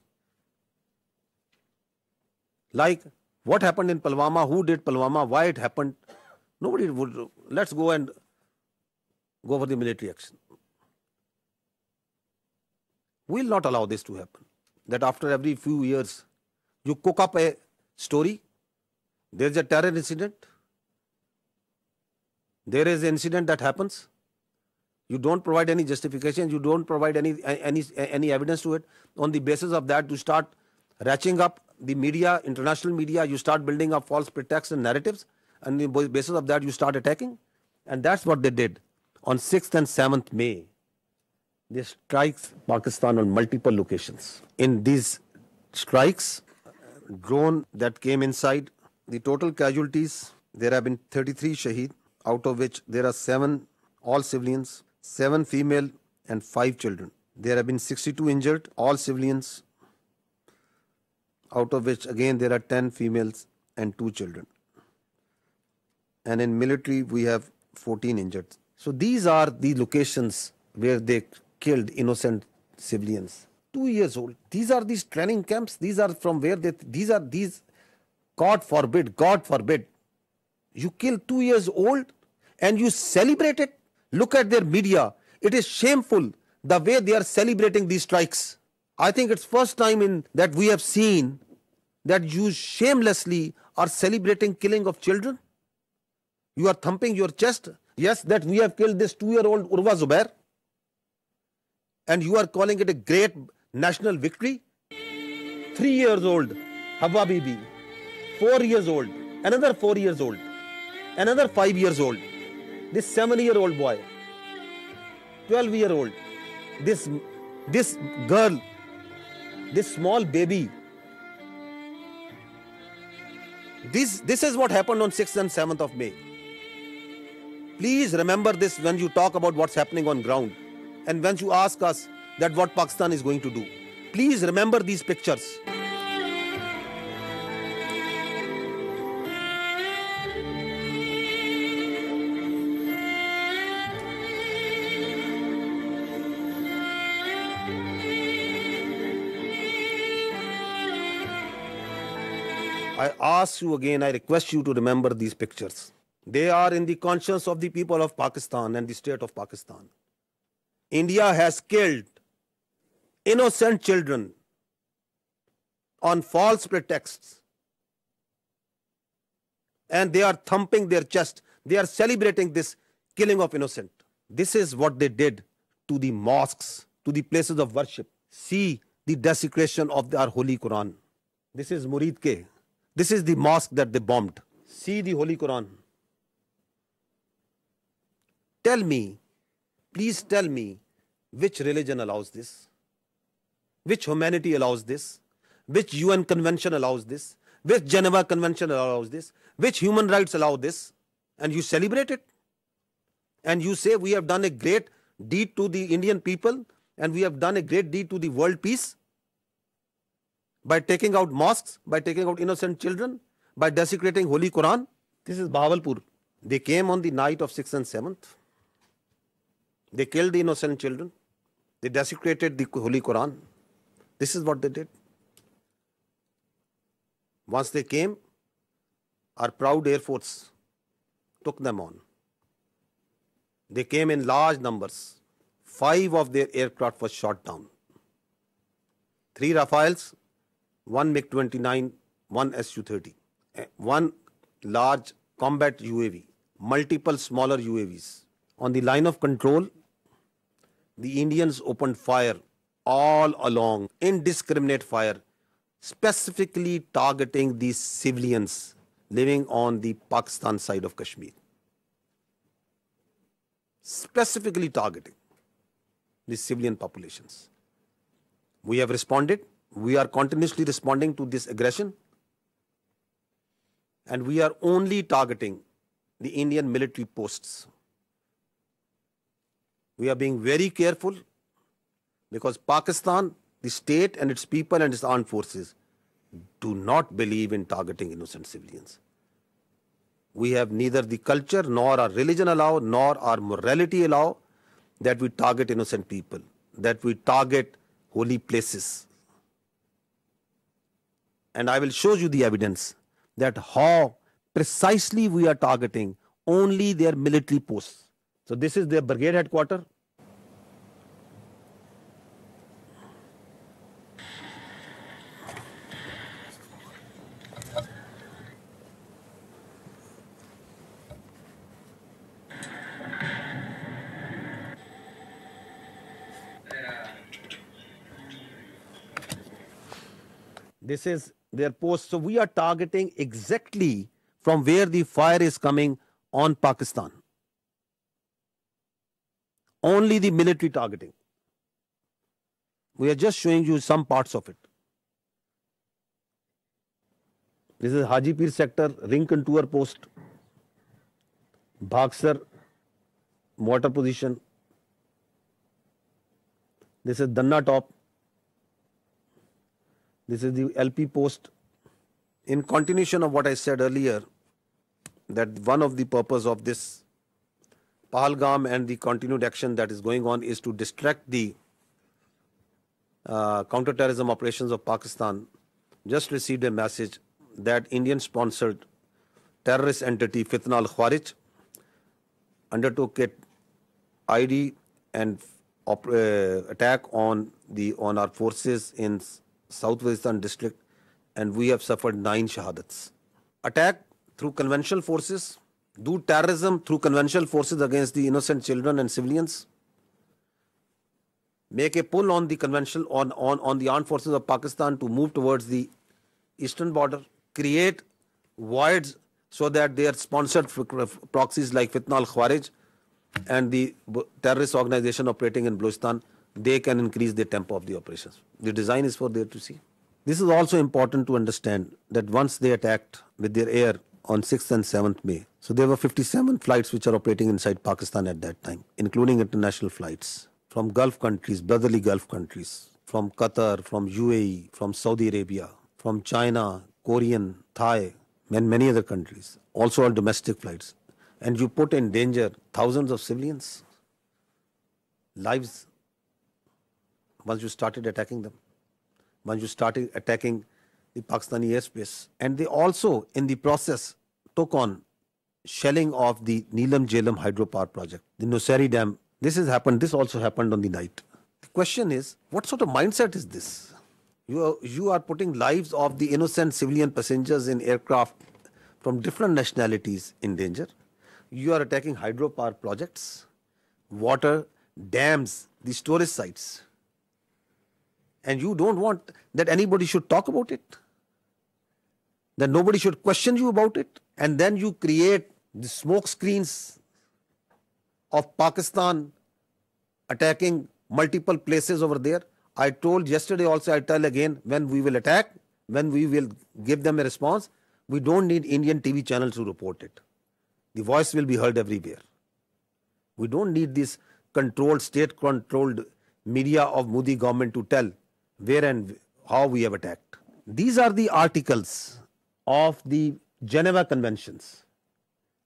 Like what happened in Pulwama, who did Pulwama, why it happened. Nobody would, let's go for the military action. We'll not allow this to happen. That after every few years, you cook up a story, there's a terror incident, there is an incident that happens, you don't provide any justification, you don't provide any evidence to it. On the basis of that, you start ratcheting up the media, international media, you start building up false pretexts and narratives, and on the basis of that, you start attacking. And that's what they did. On 6th and 7th May, they strikes Pakistan on multiple locations. In these strikes, drone that came inside, the total casualties, there have been 33 shaheed, out of which there are 7 all civilians, 7 female and 5 children. There have been 62 injured, all civilians, out of which again there are 10 females and 2 children. And in military we have 14 injured. So these are the locations where they killed innocent civilians. 2 years old. These are these training camps. These are from where these, God forbid, you kill 2 years old and you celebrate it. Look at their media. It is shameful the way they are celebrating these strikes. I think it's first time that we have seen that you shamelessly are celebrating killing of children. You are thumping your chest. Yes, that we have killed this 2-year-old Urwa Zubair. And you are calling it a great national victory. 3 years old Hawa Bibi. 4 years old. Another 4 years old. Another 5 years old. This 7-year-old boy, 12-year-old, this girl, this small baby. This is what happened on 6th and 7th of May. Please remember this when you talk about what's happening on ground and when you ask us that what Pakistan is going to do. Please remember these pictures. I ask you again, I request you to remember these pictures. They are in the conscience of the people of Pakistan and the state of Pakistan. India has killed innocent children on false pretexts. And they are thumping their chest. They are celebrating this killing of innocent. This is what they did to the mosques, to the places of worship. See the desecration of our Holy Quran. This is Murid Ke. This is the mosque that they bombed. See the Holy Quran. Tell me, please tell me, which religion allows this? Which humanity allows this? Which UN convention allows this? Which Geneva Convention allows this? Which human rights allow this? And you celebrate it? And you say we have done a great deed to the Indian people and we have done a great deed to the world peace by taking out mosques, by taking out innocent children, by desecrating Holy Quran. This is Bahawalpur. They came on the night of 6th and 7th. They killed the innocent children. They desecrated the Holy Quran. This is what they did. Once they came, our proud Air Force took them on. They came in large numbers. 5 of their aircraft was shot down. 3 Rafales, 1 MiG-29, 1 Su-30, 1 large combat UAV, multiple smaller UAVs. On the line of control, the Indians opened fire all along, indiscriminate fire, specifically targeting these civilians living on the Pakistan side of Kashmir. Specifically targeting the civilian populations. We have responded. We are continuously responding to this aggression. And we are only targeting the Indian military posts. We are being very careful because Pakistan, the state and its people and its armed forces do not believe in targeting innocent civilians. We have neither the culture nor our religion allow, nor our morality allow that we target innocent people, that we target holy places. And I will show you the evidence that how precisely we are targeting only their military posts. So this is their brigade headquarters. This is their post. So we are targeting exactly from where the fire is coming on Pakistan. Only the military targeting. We are just showing you some parts of it. This is Hajipir sector, ring contour post, Bhagsar mortar position. This is Danna top. This is the LP post. In continuation of what I said earlier, that one of the purpose of this Pahalgam and the continued action that is going on is to distract the counter-terrorism operations of Pakistan. Just received a message that Indian-sponsored terrorist entity Fitna al-Khawarij undertook an ID and attack on our forces in South Waziristan district, and we have suffered 9 shahadats. Attack through conventional forces, do terrorism through conventional forces against the innocent children and civilians, make a pull on the conventional on the armed forces of Pakistan to move towards the eastern border, create voids so that their sponsored proxies like Fitna al-Khawarij and the terrorist organization operating in Balochistan, they can increase the tempo of the operations. The design is for there to see. This is also important to understand that once they attacked with their air on 6th and 7th May, so there were 57 flights which are operating inside Pakistan at that time, including international flights from Gulf countries, brotherly Gulf countries, from Qatar, from UAE, from Saudi Arabia, from China, Korean, Thai, and many other countries, also on domestic flights. And you put in danger thousands of civilians' lives once you started attacking them, once you started attacking the Pakistani airspace. And they also, in the process, took on shelling of the Neelam Jhelum hydropower project, the Nusari Dam. This also happened on the night. The question is, what sort of mindset is this? You are putting lives of the innocent civilian passengers in aircraft from different nationalities in danger. You are attacking hydropower projects. water, dams, the storage sites. And you don't want that anybody should talk about it, that nobody should question you about it. And then you create the smoke screens of Pakistan attacking multiple places over there. I told yesterday also, I tell again, when we will attack, when we will give them a response, we don't need Indian TV channels to report it. The voice will be heard everywhere. We don't need this controlled, state-controlled media of Modi government to tell where and how we have attacked. These are the articles of the Geneva Conventions.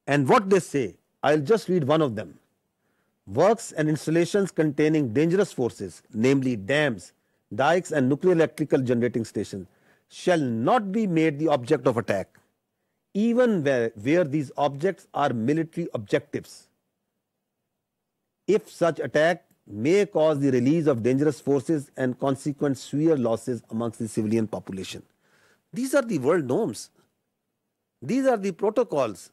And what they say, I'll just read one of them. Works and installations containing dangerous forces, namely dams, dikes and nuclear electrical generating stations, shall not be made the object of attack, even where these objects are military objectives, if such attack may cause the release of dangerous forces and consequent severe losses amongst the civilian population. These are the world norms. These are the protocols,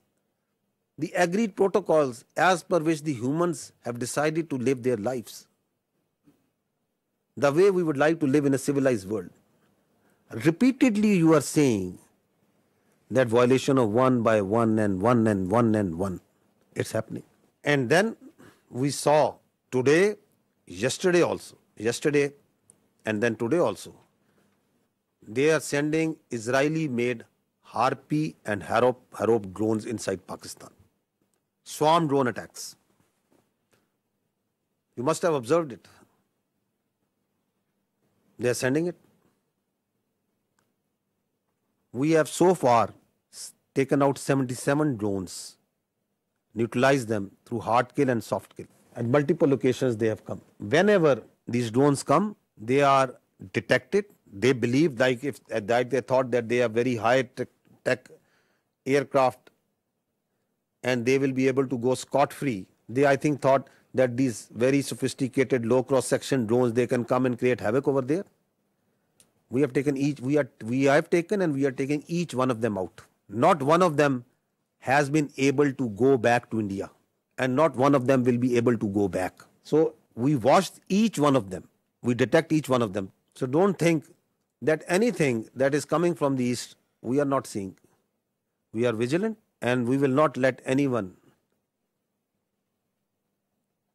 the agreed protocols as per which the humans have decided to live their lives, the way we would like to live in a civilized world. Repeatedly you are saying that violation of one by one and one and one and one. It's happening. And then we saw today, yesterday and then today also, they are sending Israeli-made Harpy and Harop drones inside Pakistan. Swarm drone attacks. You must have observed it. They are sending it. We have so far taken out 77 drones, neutralized them through hard kill and soft kill. At multiple locations they have come. Whenever these drones come, they are detected. They believe, like if that they thought that they are very high tech aircraft and they will be able to go scot-free. They, I think, thought that these very sophisticated low cross-section drones, they can come and create havoc over there. We have taken we are taking each one of them out. Not one of them has been able to go back to India, and not one of them will be able to go back. So we watched each one of them. We detect each one of them. So don't think that anything that is coming from the east, we are not seeing. We are vigilant, and we will not let anyone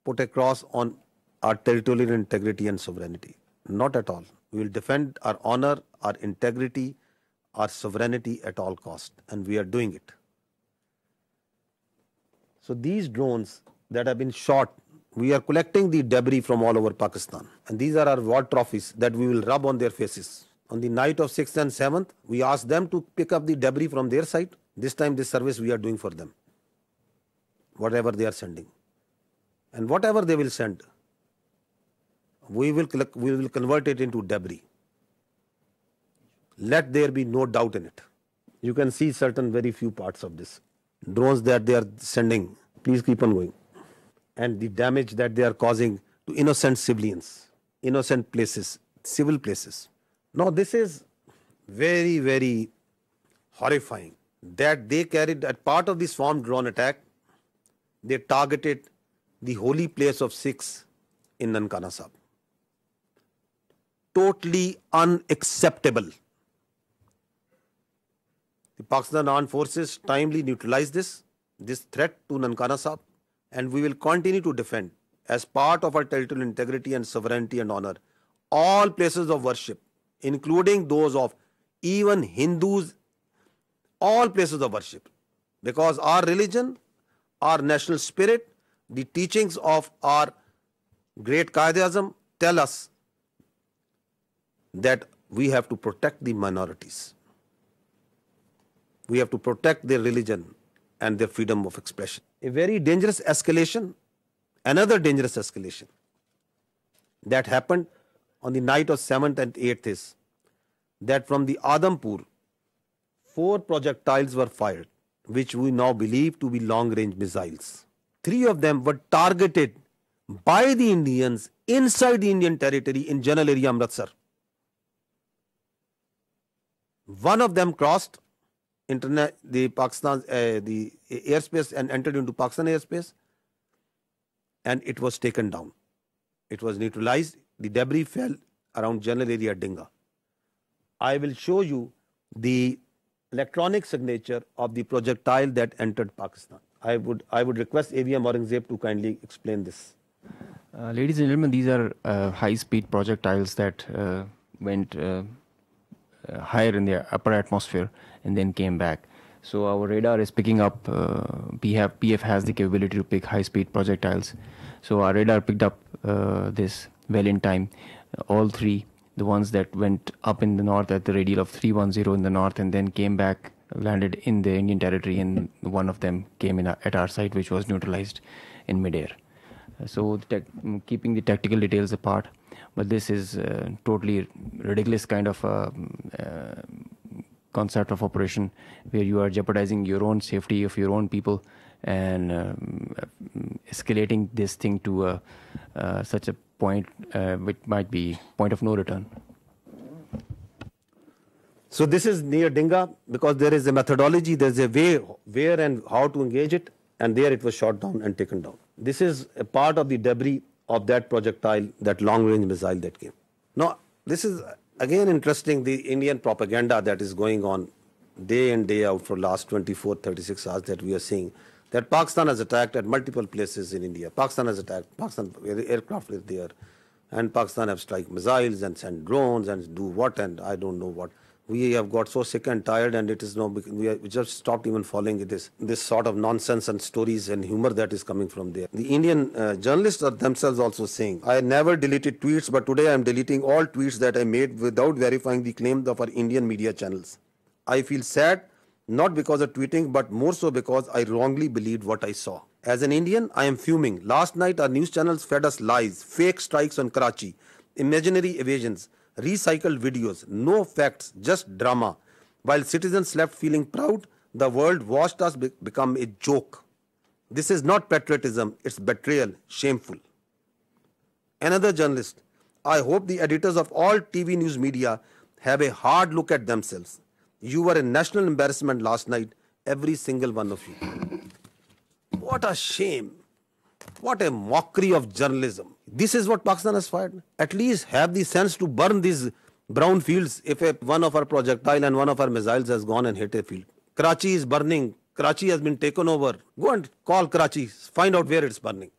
put a cross on our territorial integrity and sovereignty. Not at all. We will defend our honor, our integrity, our sovereignty at all cost, and we are doing it. So these drones that have been shot, we are collecting the debris from all over Pakistan, and these are our war trophies that we will rub on their faces. On the night of 6th and 7th, we asked them to pick up the debris from their side. This time this service we are doing for them, whatever they are sending. And whatever they will send, we will convert it into debris. Let there be no doubt in it. You can see certain very few parts of this. Drones that they are sending, please keep on going. And the damage that they are causing to innocent civilians, innocent places, civil places. Now this is very, very horrifying that they carried, as part of this swarm drone attack, they targeted the holy place of Sikhs in Nankana Sahib. Totally unacceptable. The Pakistan Armed Forces timely neutralized this threat to Nankana Sahib, and we will continue to defend, as part of our territorial integrity and sovereignty and honor, all places of worship, including those of even Hindus, all places of worship. Because our religion, our national spirit, the teachings of our great Qaid-e-Azam tell us that we have to protect the minorities. We have to protect their religion and their freedom of expression. A very dangerous escalation, another dangerous escalation that happened on the night of 7th and 8th is that from the Adampur, 4 projectiles were fired, which we now believe to be long-range missiles. 3 of them were targeted by the Indians inside the Indian territory in general area Amritsar. One of them crossed the airspace and entered into Pakistan airspace, and it was taken down. It was neutralized. The debris fell around general area Dinga. I will show you the electronic signature of the projectile that entered Pakistan. I would request AVM Aurangzeb to kindly explain this. Ladies and gentlemen, these are high-speed projectiles that went higher in the upper atmosphere and then came back. So our radar is picking up, PAF has the capability to pick high-speed projectiles. So our radar picked up this well in time. All three, the ones that went up in the north at the radial of 310 in the north and then came back, landed in the Indian territory, and one of them came in at our site, which was neutralized in midair. So keeping the tactical details apart, but this is totally ridiculous kind of concept of operation where you are jeopardizing your own safety of your own people and escalating this thing to such a point which might be point of no return. So this is near Dinga because there is a methodology, there is a way where and how to engage it, and there it was shot down and taken down. This is a part of the debris of that projectile, that long-range missile that came. Now, this is again interesting, the Indian propaganda that is going on day in, day out for last 24, 36 hours that we are seeing, that Pakistan has attacked at multiple places in India. Pakistan has attacked, Pakistan aircraft is there, and Pakistan have strike missiles and send drones and do what and I don't know what. We have got so sick and tired, and it is no, we just stopped even following this sort of nonsense and stories and humor that is coming from there. The Indian journalists are themselves also saying, I never deleted tweets, but today I am deleting all tweets that I made without verifying the claims of our Indian media channels. I feel sad, not because of tweeting, but more so because I wrongly believed what I saw. As an Indian, I am fuming. Last night, our news channels fed us lies, fake strikes on Karachi, imaginary evasions, recycled videos, no facts, just drama. While citizens slept feeling proud, the world watched us become a joke. This is not patriotism, it's betrayal, shameful. Another journalist, I hope the editors of all TV news media have a hard look at themselves. You were a national embarrassment last night, every single one of you. What a shame. What a mockery of journalism. This is what Pakistan has fired. At least have the sense to burn these brown fields if one of our projectile and one of our missiles has gone and hit a field. Karachi is burning. Karachi has been taken over. Go and call Karachi. Find out where it's burning.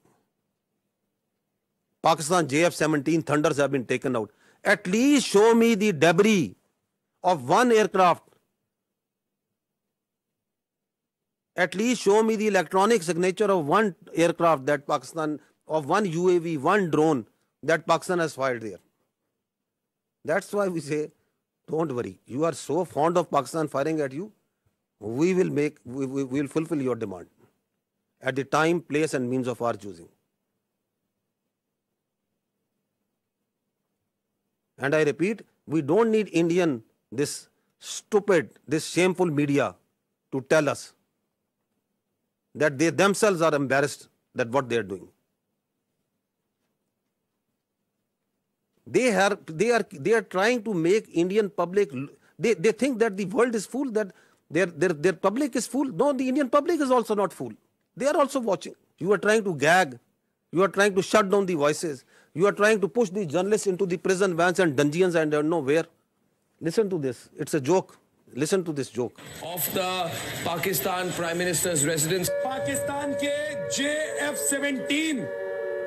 Pakistan JF-17 Thunders have been taken out. At least show me the debris of one aircraft. At least show me the electronic signature of one aircraft that Pakistan, of one UAV, one drone that Pakistan has fired there. That's why we say, don't worry. You are so fond of Pakistan firing at you, we will fulfill your demand at the time, place and means of our choosing. And I repeat, we don't need this stupid, this shameful media to tell us that they themselves are embarrassed that what they are doing. They are trying to make Indian public, they think that the world is full, that their public is full. No, the Indian public is also not full. They are also watching. You are trying to gag. You are trying to shut down the voices. You are trying to push the journalists into the prison vans and dungeons and don't know where. Listen to this. It's a joke. Listen to this joke. Of the Pakistan Prime Minister's residence. Pakistan के JF-17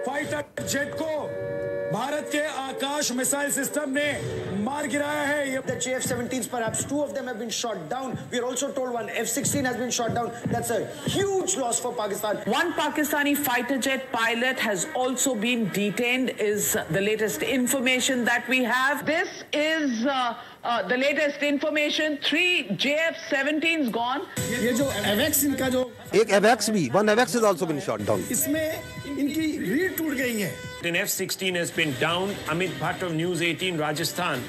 fighter jet को भारत के आकाश missile system ने मार गिराया है. The JF-17s, perhaps two of them have been shot down. We are also told one F-16 has been shot down. That's a huge loss for Pakistan. One Pakistani fighter jet pilot has also been detained, is the latest information that we have. This is the latest information. 3 JF-17s gone. ये जो AVAX इनका जो एक AVAX भी, one AVAX has also been shot down. इसमें इनकी रीढ़ टूट गई है. An F-16 has been down. Amit Bhatt of News 18 Rajasthan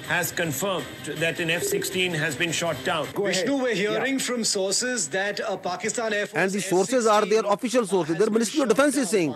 has confirmed that an F-16 has been shot down. Vishnu, we're hearing from sources that Pakistan Air Force... And the sources are their official sources. Their Ministry of Defense is saying,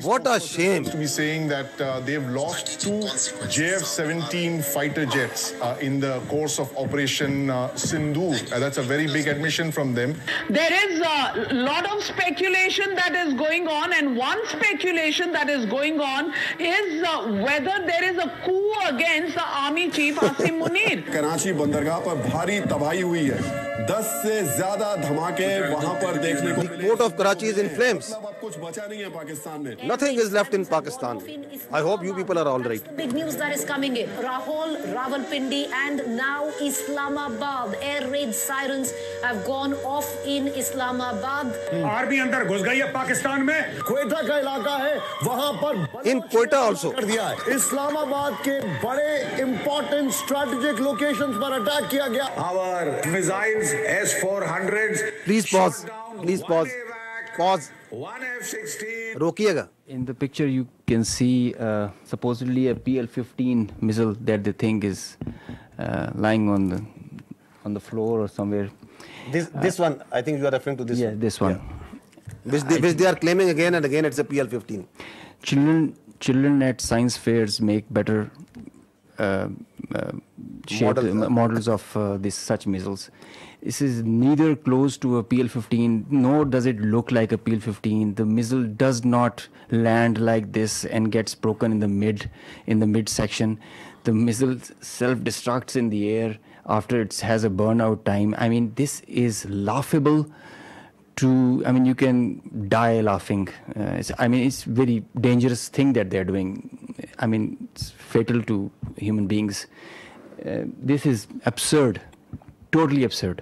what a shame. To be saying that they've lost 2 JF-17 fighter jets in the course of Operation Sindhu. That's a very big admission from them. There is a lot of speculation that is going on, and one speculation that is going on is whether there is a coup against the Army Chief Asim Munir. Karachi बंदरगाह पर भारी तबाही हुई है 10 से ज्यादा धमाके वहां पर देखने को मिले. The port of Karachi is in flames. अब कुछ बचा नहीं है पाकिस्तान में. Nothing is left in Pakistan. I hope you people are all right. Big news that is coming in. Rahul, Rawalpindi and now Islamabad. Air raid sirens have gone off in Islamabad. Army अंदर घुस गई है पाकिस्तान में. क्वेटा का इलाका है वहां पर in Quetta also कर दिया है. इस्लामाबाद के बड़े इंपॉर्टेंट स्ट्रेटेजिक लोकेशंस पर अटैक किया गया. Our missiles S-400s. Please pause. Please pause. Pause. One F-16. रोकिएगा. In the picture, you can see supposedly a PL-15 missile that they think is lying on the floor or somewhere. This one, I think you are referring to this. Yeah, one. this one. Yeah. Which they are claiming again and again. It's a PL-15. Children at science fairs make better models of such missiles. This is neither close to a PL-15, nor does it look like a PL-15. The missile does not land like this and gets broken in the mid section. The missile self-destructs in the air after it has a burnout time. I mean, this is laughable. You can die laughing. It's very dangerous thing that they're doing. It's fatal to human beings. This is absurd, totally absurd.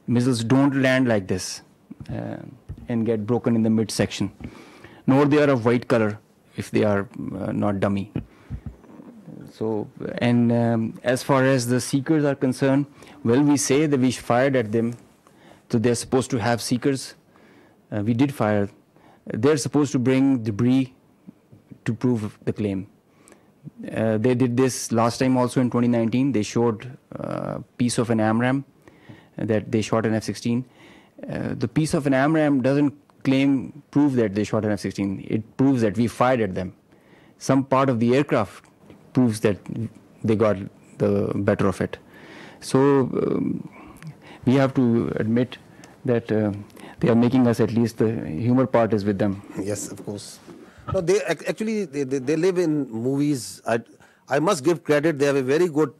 Missiles don't land like this and get broken in the midsection, nor they are of white color if they are not dummy. So, and as far as the seekers are concerned, well, we say that we fired at them. So they're supposed to have seekers. We did fire. They're supposed to bring debris to prove the claim. They did this last time also in 2019. They showed a piece of an AMRAAM that they shot an F-16. The piece of an AMRAAM doesn't prove that they shot an F-16. It proves that we fired at them. Some part of the aircraft proves that they got the better of it. So we have to admit that they are making us, at least the humor part is with them. Yes, of course. No, they actually they live in movies. I must give credit. They have a very good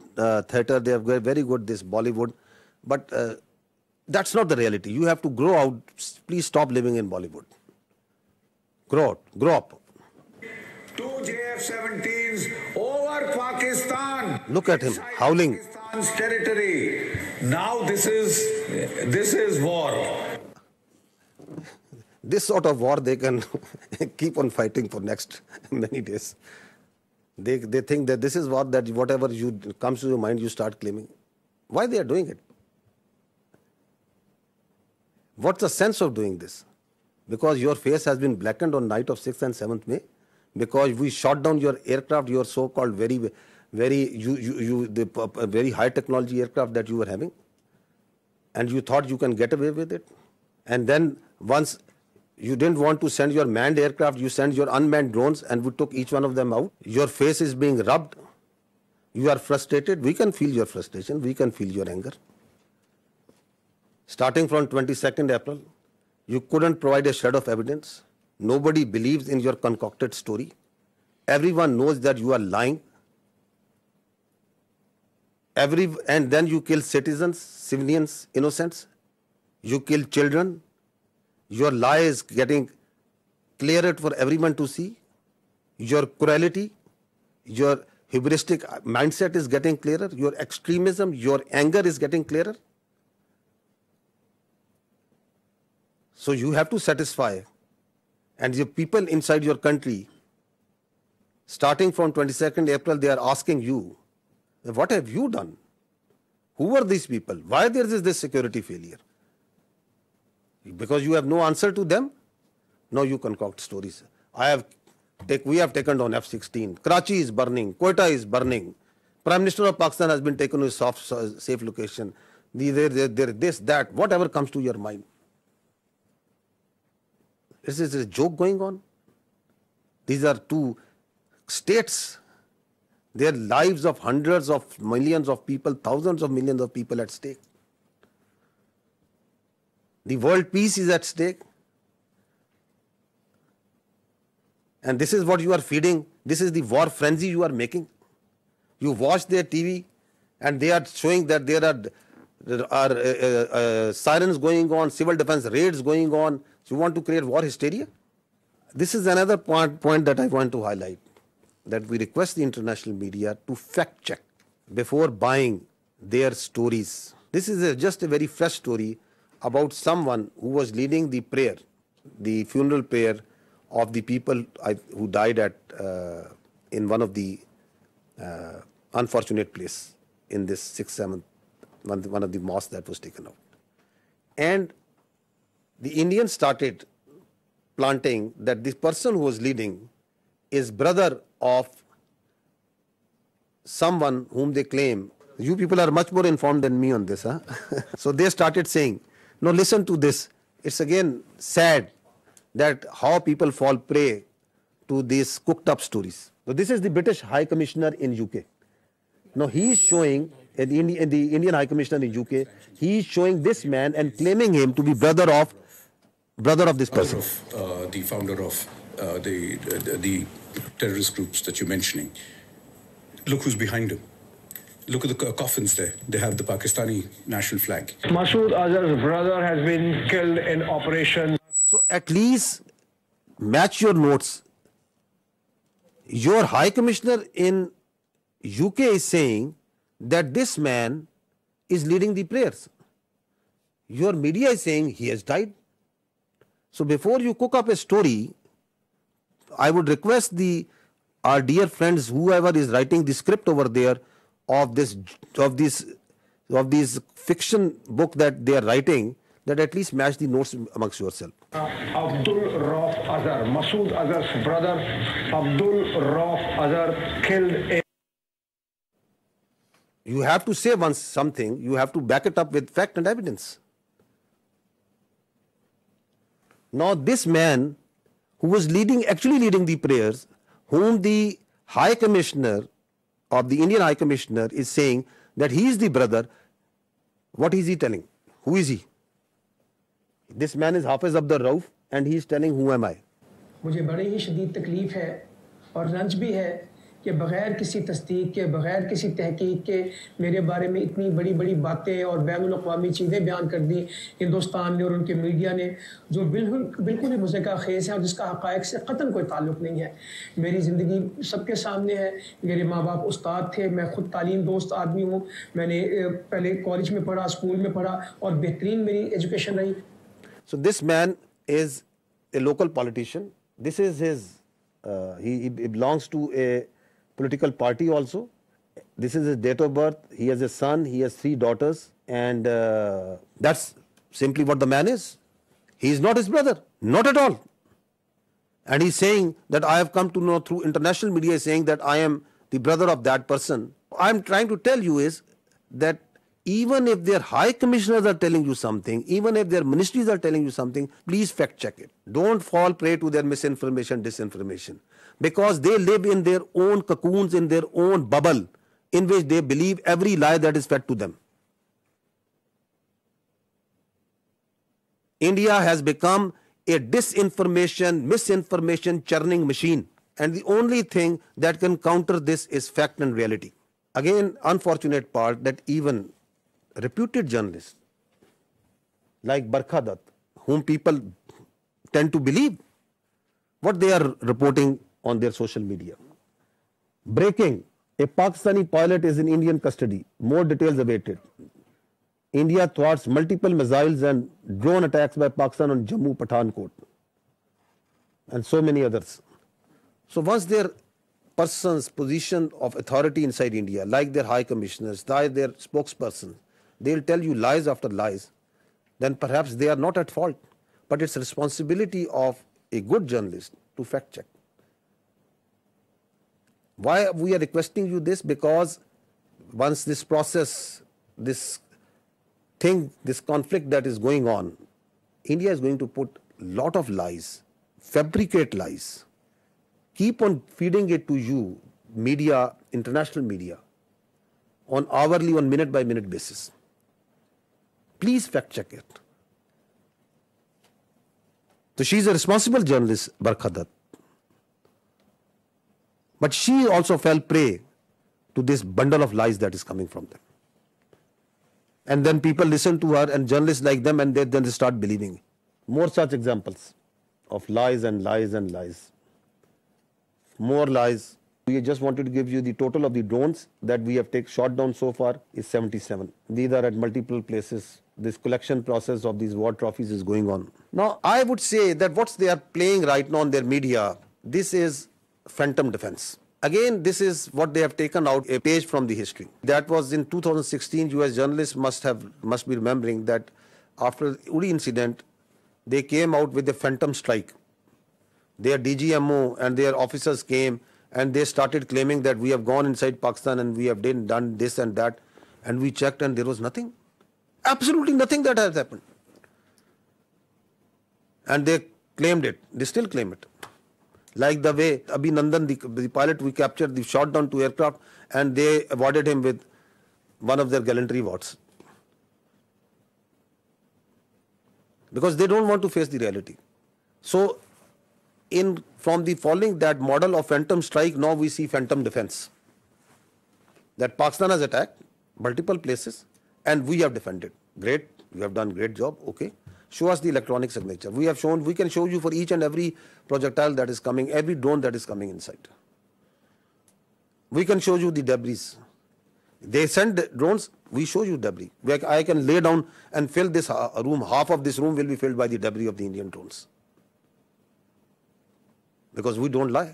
theatre. They have very good this Bollywood, but that's not the reality. You have to grow out. Please stop living in Bollywood. Grow up. 2 JF-17s over Pakistan. Look at him howling. Pakistan's territory. Now this is war. This sort of war they can keep on fighting for next many days. They think that this is war, that whatever comes to your mind you start claiming. Why they are doing it? What's the sense of doing this? Because your face has been blackened on night of 6th and 7th May. Because we shot down your aircraft, your so-called very high technology aircraft that you were having, and you thought you can get away with it. And then once you didn't want to send your manned aircraft, you sent your unmanned drones, and we took each one of them out. Your face is being rubbed. You are frustrated. We can feel your frustration. We can feel your anger. Starting from 22nd April, you couldn't provide a shred of evidence. Nobody believes in your concocted story. Everyone knows that you are lying. And then you kill citizens, civilians, innocents. You kill children. Your lie is getting clearer for everyone to see. Your cruelty, your hubristic mindset is getting clearer. Your extremism, your anger is getting clearer. So you have to satisfy. And the people inside your country, starting from 22nd April, they are asking you, what have you done? Who are these people? Why there is this security failure? Because you have no answer to them? No, you concoct stories. We have taken on F-16. Karachi is burning. Quetta is burning. Prime Minister of Pakistan has been taken to a safe location. This, that, whatever comes to your mind. Is this a joke going on? These are two states. Their lives of hundreds of millions of people, thousands of millions of people at stake. The world peace is at stake. And this is what you are feeding. This is the war frenzy you are making. You watch their TV and they are showing that there are sirens going on, civil defense raids going on. So you want to create war hysteria? This is another point that I want to highlight, that we request the international media to fact check before buying their stories. This is just a very fresh story about someone who was leading the prayer, the funeral prayer of the people who died in one of the unfortunate place in this 6th, 7th, one of the mosques that was taken out. And the Indians started planting that this person who was leading is brother of someone whom they claim. You people are much more informed than me on this. Huh? So they started saying, no, listen to this. It's again sad that how people fall prey to these cooked up stories. So this is the British High Commissioner in UK. Now he is showing, the Indian High Commissioner in UK, he is showing this man and claiming him to be brother of this person. The founder of the terrorist groups that you're mentioning. Look who's behind him. Look at the coffins there. They have the Pakistani national flag. Masood Azhar's brother has been killed in Operation. So at least match your notes. Your High Commissioner in UK is saying that this man is leading the prayers. Your media is saying he has died. So before you cook up a story, I would request our dear friends, whoever is writing the script over there of this fiction book that they are writing, that at least match the notes amongst yourself. Abdul Rauf Azhar, Masood Azhar's brother, Abdul Rauf Azhar killed in. You have to say once something, you have to back it up with fact and evidence. Now this man who was actually leading the prayers, whom the High Commissioner of the Indian High Commissioner is saying that he is the brother, what is he telling? Who is he? This man is Hafiz Abdul Rauf and he is telling, who am I? मुझे बड़ी ही शदीद तकलीफ है और रंज भी है कि बग़ैर किसी तस्दीक के, बग़ैर किसी तहकीक के मेरे बारे में इतनी बड़ी बड़ी बातें और बैनुल-अक़वामी चीज़ें बयान कर दी हिंदुस्तान ने और उनके मीडिया ने, जो बिल्कुल ही मुज़क्का खेज़ है और जिसका हक़ाइक़ से क़तन कोई ताल्लुक़ नहीं है। मेरी ज़िंदगी सबके सामने है। मेरे माँ बाप उस्ताद थे, मैं ख़ुद तालीम दोस्त आदमी हूँ। मैंने पहले कॉलेज में पढ़ा, स्कूल में पढ़ा और बेहतरीन मेरी एजुकेशन रही। So this man is a local politician. This is his, he belongs to a political party also. This is his date of birth. He has a son, he has 3 daughters, and that's simply what the man is. He is not his brother, not at all. And he's saying that I have come to know through international media, saying that I am the brother of that person. I'm trying to tell you is that even if their high commissioners are telling you something, even if their ministries are telling you something, please fact check it. Don't fall prey to their misinformation, disinformation. Because they live in their own cocoons, in their own bubble, in which they believe every lie that is fed to them. India has become a disinformation, misinformation churning machine. And the only thing that can counter this is fact and reality. Again, unfortunate part that even reputed journalists like Barkha Dutt, whom people tend to believe what they are reporting on their social media. Breaking: a Pakistani pilot is in Indian custody. More details awaited. India thwarts multiple missiles and drone attacks by Pakistan on Jammu Pathankot. And so many others. So once their person's position of authority inside India, like their high commissioners, like their spokespersons, they'll tell you lies after lies, then perhaps they are not at fault. But it's responsibility of a good journalist to fact check. Why we are requesting you this? Because once this process, this thing, this conflict that is going on, India is going to put a lot of lies, fabricate lies, keep on feeding it to you, media, international media, on hourly, on minute by minute basis. Please fact check it. So she's a responsible journalist, Barkha Dutt. But she also fell prey to this bundle of lies that is coming from them. And then people listen to her and journalists like them, and then they start believing. More such examples of lies and lies and lies. More lies. We just wanted to give you the total of the drones that we have shot down so far is 77. These are at multiple places. This collection process of these war trophies is going on. Now, I would say that what they are playing right now on their media, this is phantom defense. Again, this is what they have taken out a page from the history. That was in 2016. US journalists must be remembering that after the Uri incident, they came out with a phantom strike. Their DGMO and their officers came and they started claiming that we have gone inside Pakistan and we have done this and that, and we checked and there was nothing. Absolutely nothing that has happened. And they claimed it. They still claim it. Like the way Abhinandan, the pilot we captured, they shot down 2 aircraft and they awarded him with one of their gallantry awards. Because they don't want to face the reality. So, from the following that model of phantom strike, now we see phantom defense. That Pakistan has attacked multiple places and we have defended. Great, you have done great job, okay. Show us the electronic signature. We can show you for each and every projectile that is coming, every drone that is coming inside. We can show you the debris. They send drones, we show you debris. I can lay down and fill this room, half of this room will be filled by the debris of the Indian drones. Because we don't lie.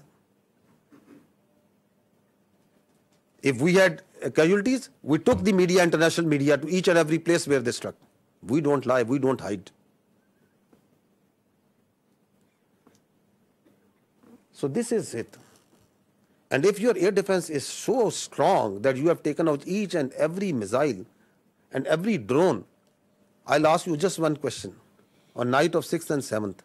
If we had casualties, we took the media, international media, to each and every place where they struck. We don't lie, we don't hide. So this is it. And if your air defense is so strong that you have taken out each and every missile and every drone, I'll ask you just one question. On night of 6th and 7th,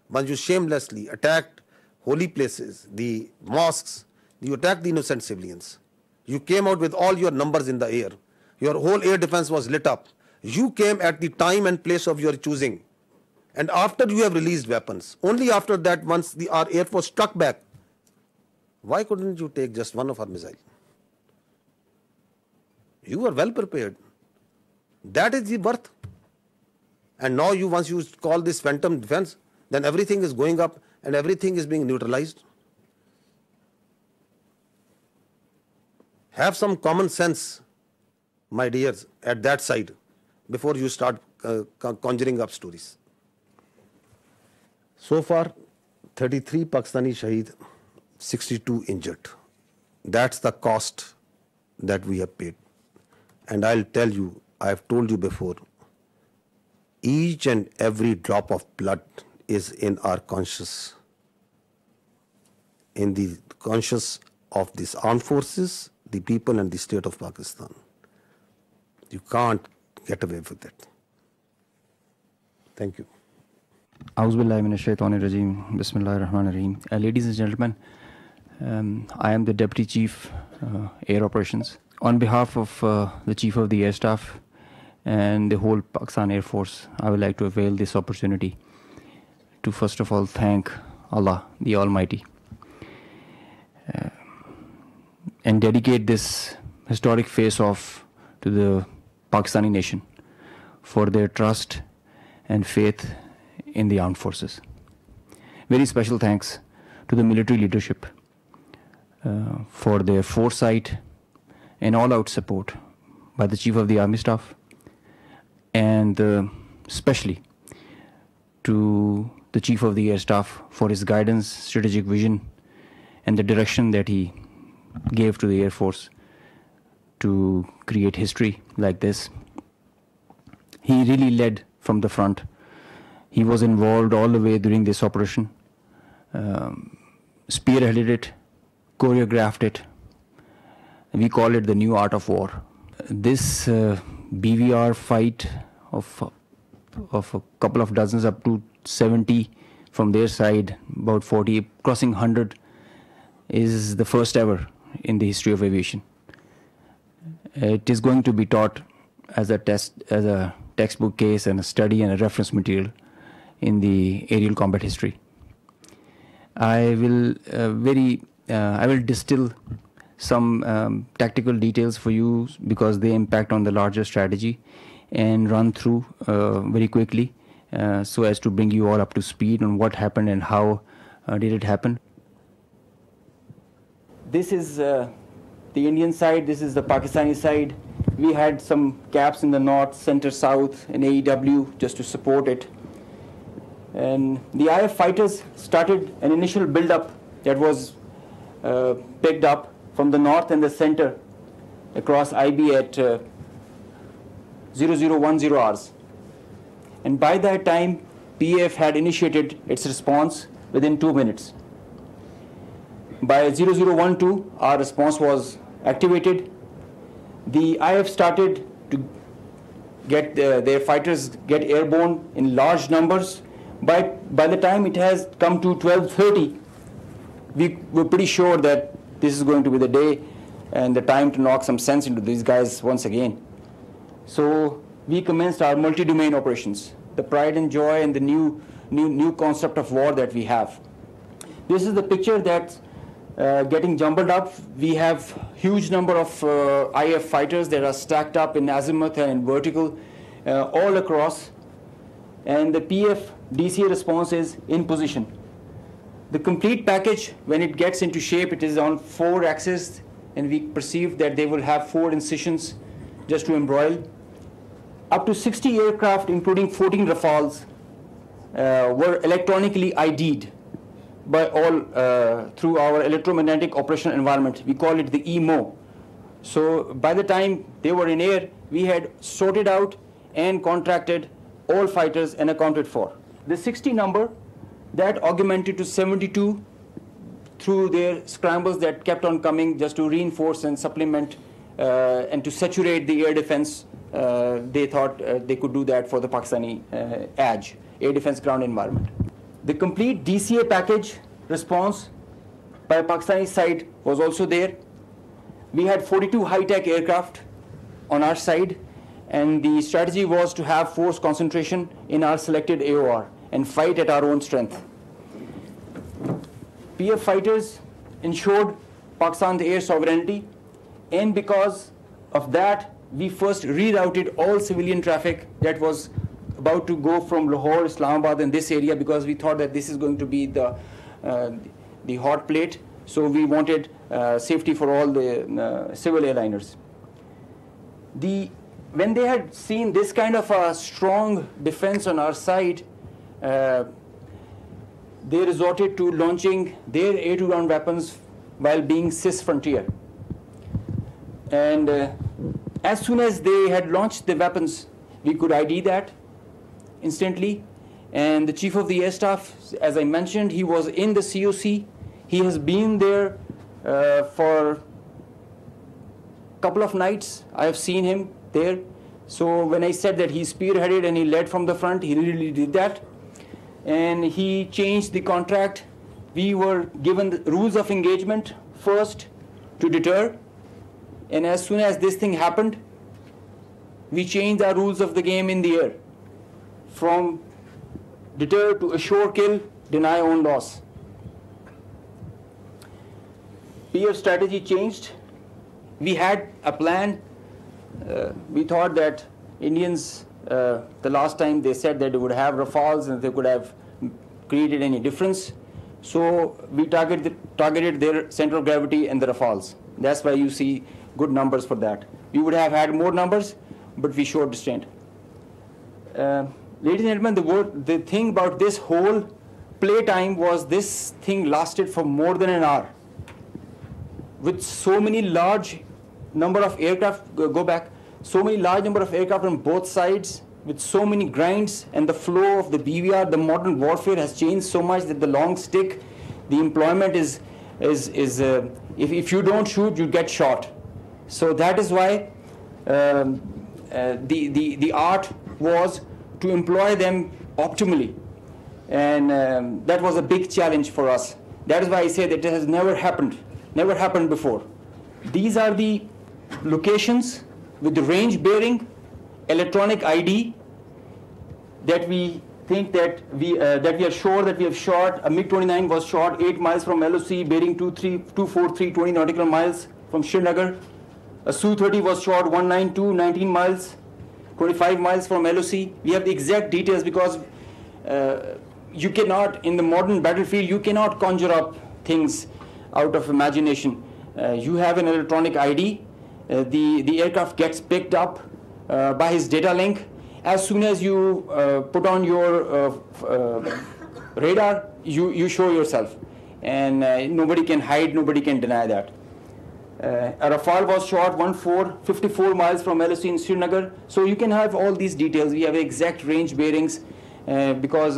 once you shamelessly attacked holy places, the mosques, you attacked the innocent civilians. You came out with all your numbers in the air. Your whole air defense was lit up. You came at the time and place of your choosing. And after you have released weapons, only after that, once our air force struck back, why couldn't you take just one of our missiles? You were well prepared. That is the worth. And now once you call this phantom defense, then everything is going up and everything is being neutralized. Have some common sense, my dears, at that side before you start conjuring up stories. So far, 33 Pakistani Shaheed, 62 injured. That's the cost that we have paid. And I'll tell you, I have told you before, each and every drop of blood is in our conscience, in the conscience of these armed forces, the people and the state of Pakistan. You can't get away with it. Thank you. Auzubillahi minash shaitanir rajeem. Bismillahir Rahmanir Rahim. Ladies and gentlemen, I am the Deputy Chief Air Operations. On behalf of the Chief of the Air Staff and the whole Pakistan Air Force, I would like to avail this opportunity to first of all thank Allah, the Almighty, and dedicate this historic face-off to the Pakistani nation for their trust and faith in the armed forces. Very special thanks to the military leadership for their foresight and all-out support by the Chief of the Army Staff, and especially to the Chief of the Air Staff for his guidance, strategic vision, and the direction that he gave to the Air Force to create history like this. He really led from the front. He was involved all the way during this operation, spearheaded it, choreographed it, We call it the new art of war. This BVR fight of a couple of dozens up to 70 from their side, about 40, crossing 100, is the first ever in the history of aviation. It is going to be taught as a textbook case and a study and a reference material in the aerial combat history. I will distill some tactical details for you because they impact on the larger strategy, and run through very quickly so as to bring you all up to speed on what happened and how did it happen. This is the Indian side, this is the Pakistani side. We had some caps in the north, center, south, and AEW just to support it. And the IF fighters started an initial build-up that was picked up from the north and the center across IB at 0010 hours. And by that time, PAF had initiated its response within 2 minutes. By 0012, our response was activated. The IF started to get their fighters get airborne in large numbers. By the time it has come to 12:30, we were pretty sure that this is going to be the day and the time to knock some sense into these guys once again. So we commenced our multi-domain operations, the pride and joy and the new concept of war that we have. This is the picture that's getting jumbled up. We have huge number of IF fighters that are stacked up in azimuth and in vertical all across, and the PF DCA response is in position. The complete package, when it gets into shape, it is on 4 axes, and we perceive that they will have 4 incisions just to embroil. Up to 60 aircraft, including 14 Rafales, were electronically ID'd by all through our electromagnetic operational environment. We call it the EMO. So by the time they were in air, we had sorted out and contracted all fighters and accounted for. The 60 number, that augmented to 72 through their scrambles that kept on coming just to reinforce and supplement and to saturate the air defense. They thought they could do that for the Pakistani ADG, air defense ground environment. The complete DCA package response by Pakistani side was also there. We had 42 high-tech aircraft on our side, and the strategy was to have force concentration in our selected AOR and fight at our own strength. PF fighters ensured Pakistan's air sovereignty, and because of that, we first rerouted all civilian traffic that was about to go from Lahore, Islamabad, and this area, because we thought that this is going to be the hot plate. So we wanted safety for all the civil airliners. When they had seen this kind of a strong defense on our side, they resorted to launching their air-to-ground weapons while being cis frontier. And as soon as they had launched the weapons, we could ID that instantly. And the Chief of the Air Staff, as I mentioned, he was in the COC. He has been there for a couple of nights. I have seen him there. So when I said that he spearheaded and he led from the front, he really did that. And he changed the contract. We were given the rules of engagement first to deter. And as soon as this thing happened, we changed our rules of the game in the air. From deter to assure kill, deny own loss. PF strategy changed. We had a plan. We thought that Indians, the last time they said that they would have Rafales and they could have created any difference. So we targeted their center of gravity and the Rafales. That's why you see good numbers for that. We would have had more numbers, but we showed restraint. Ladies and gentlemen, the thing about this whole playtime was this thing lasted for more than an hour. With so many large number of aircraft, so many large number of aircraft on both sides, with so many grinds, and the flow of the BVR, the modern warfare has changed so much that the long stick, the employment is if you don't shoot, you get shot. So that is why the art was to employ them optimally, and that was a big challenge for us. That is why I say that it has never happened before. These are the locations with the range bearing, electronic ID that we think that we are sure that we have shot. A MiG-29 was shot 8 miles from LOC, bearing 24320 nautical miles from Srinagar. A Su-30 was shot 192, 19 miles, 25 miles from LOC. We have the exact details because you cannot, in the modern battlefield, you cannot conjure up things out of imagination. You have an electronic ID. The aircraft gets picked up by his data link. As soon as you put on your radar, you show yourself. And nobody can hide, nobody can deny that. A Rafale was shot 54 miles from LOC in Srinagar. So you can have all these details. We have exact range bearings because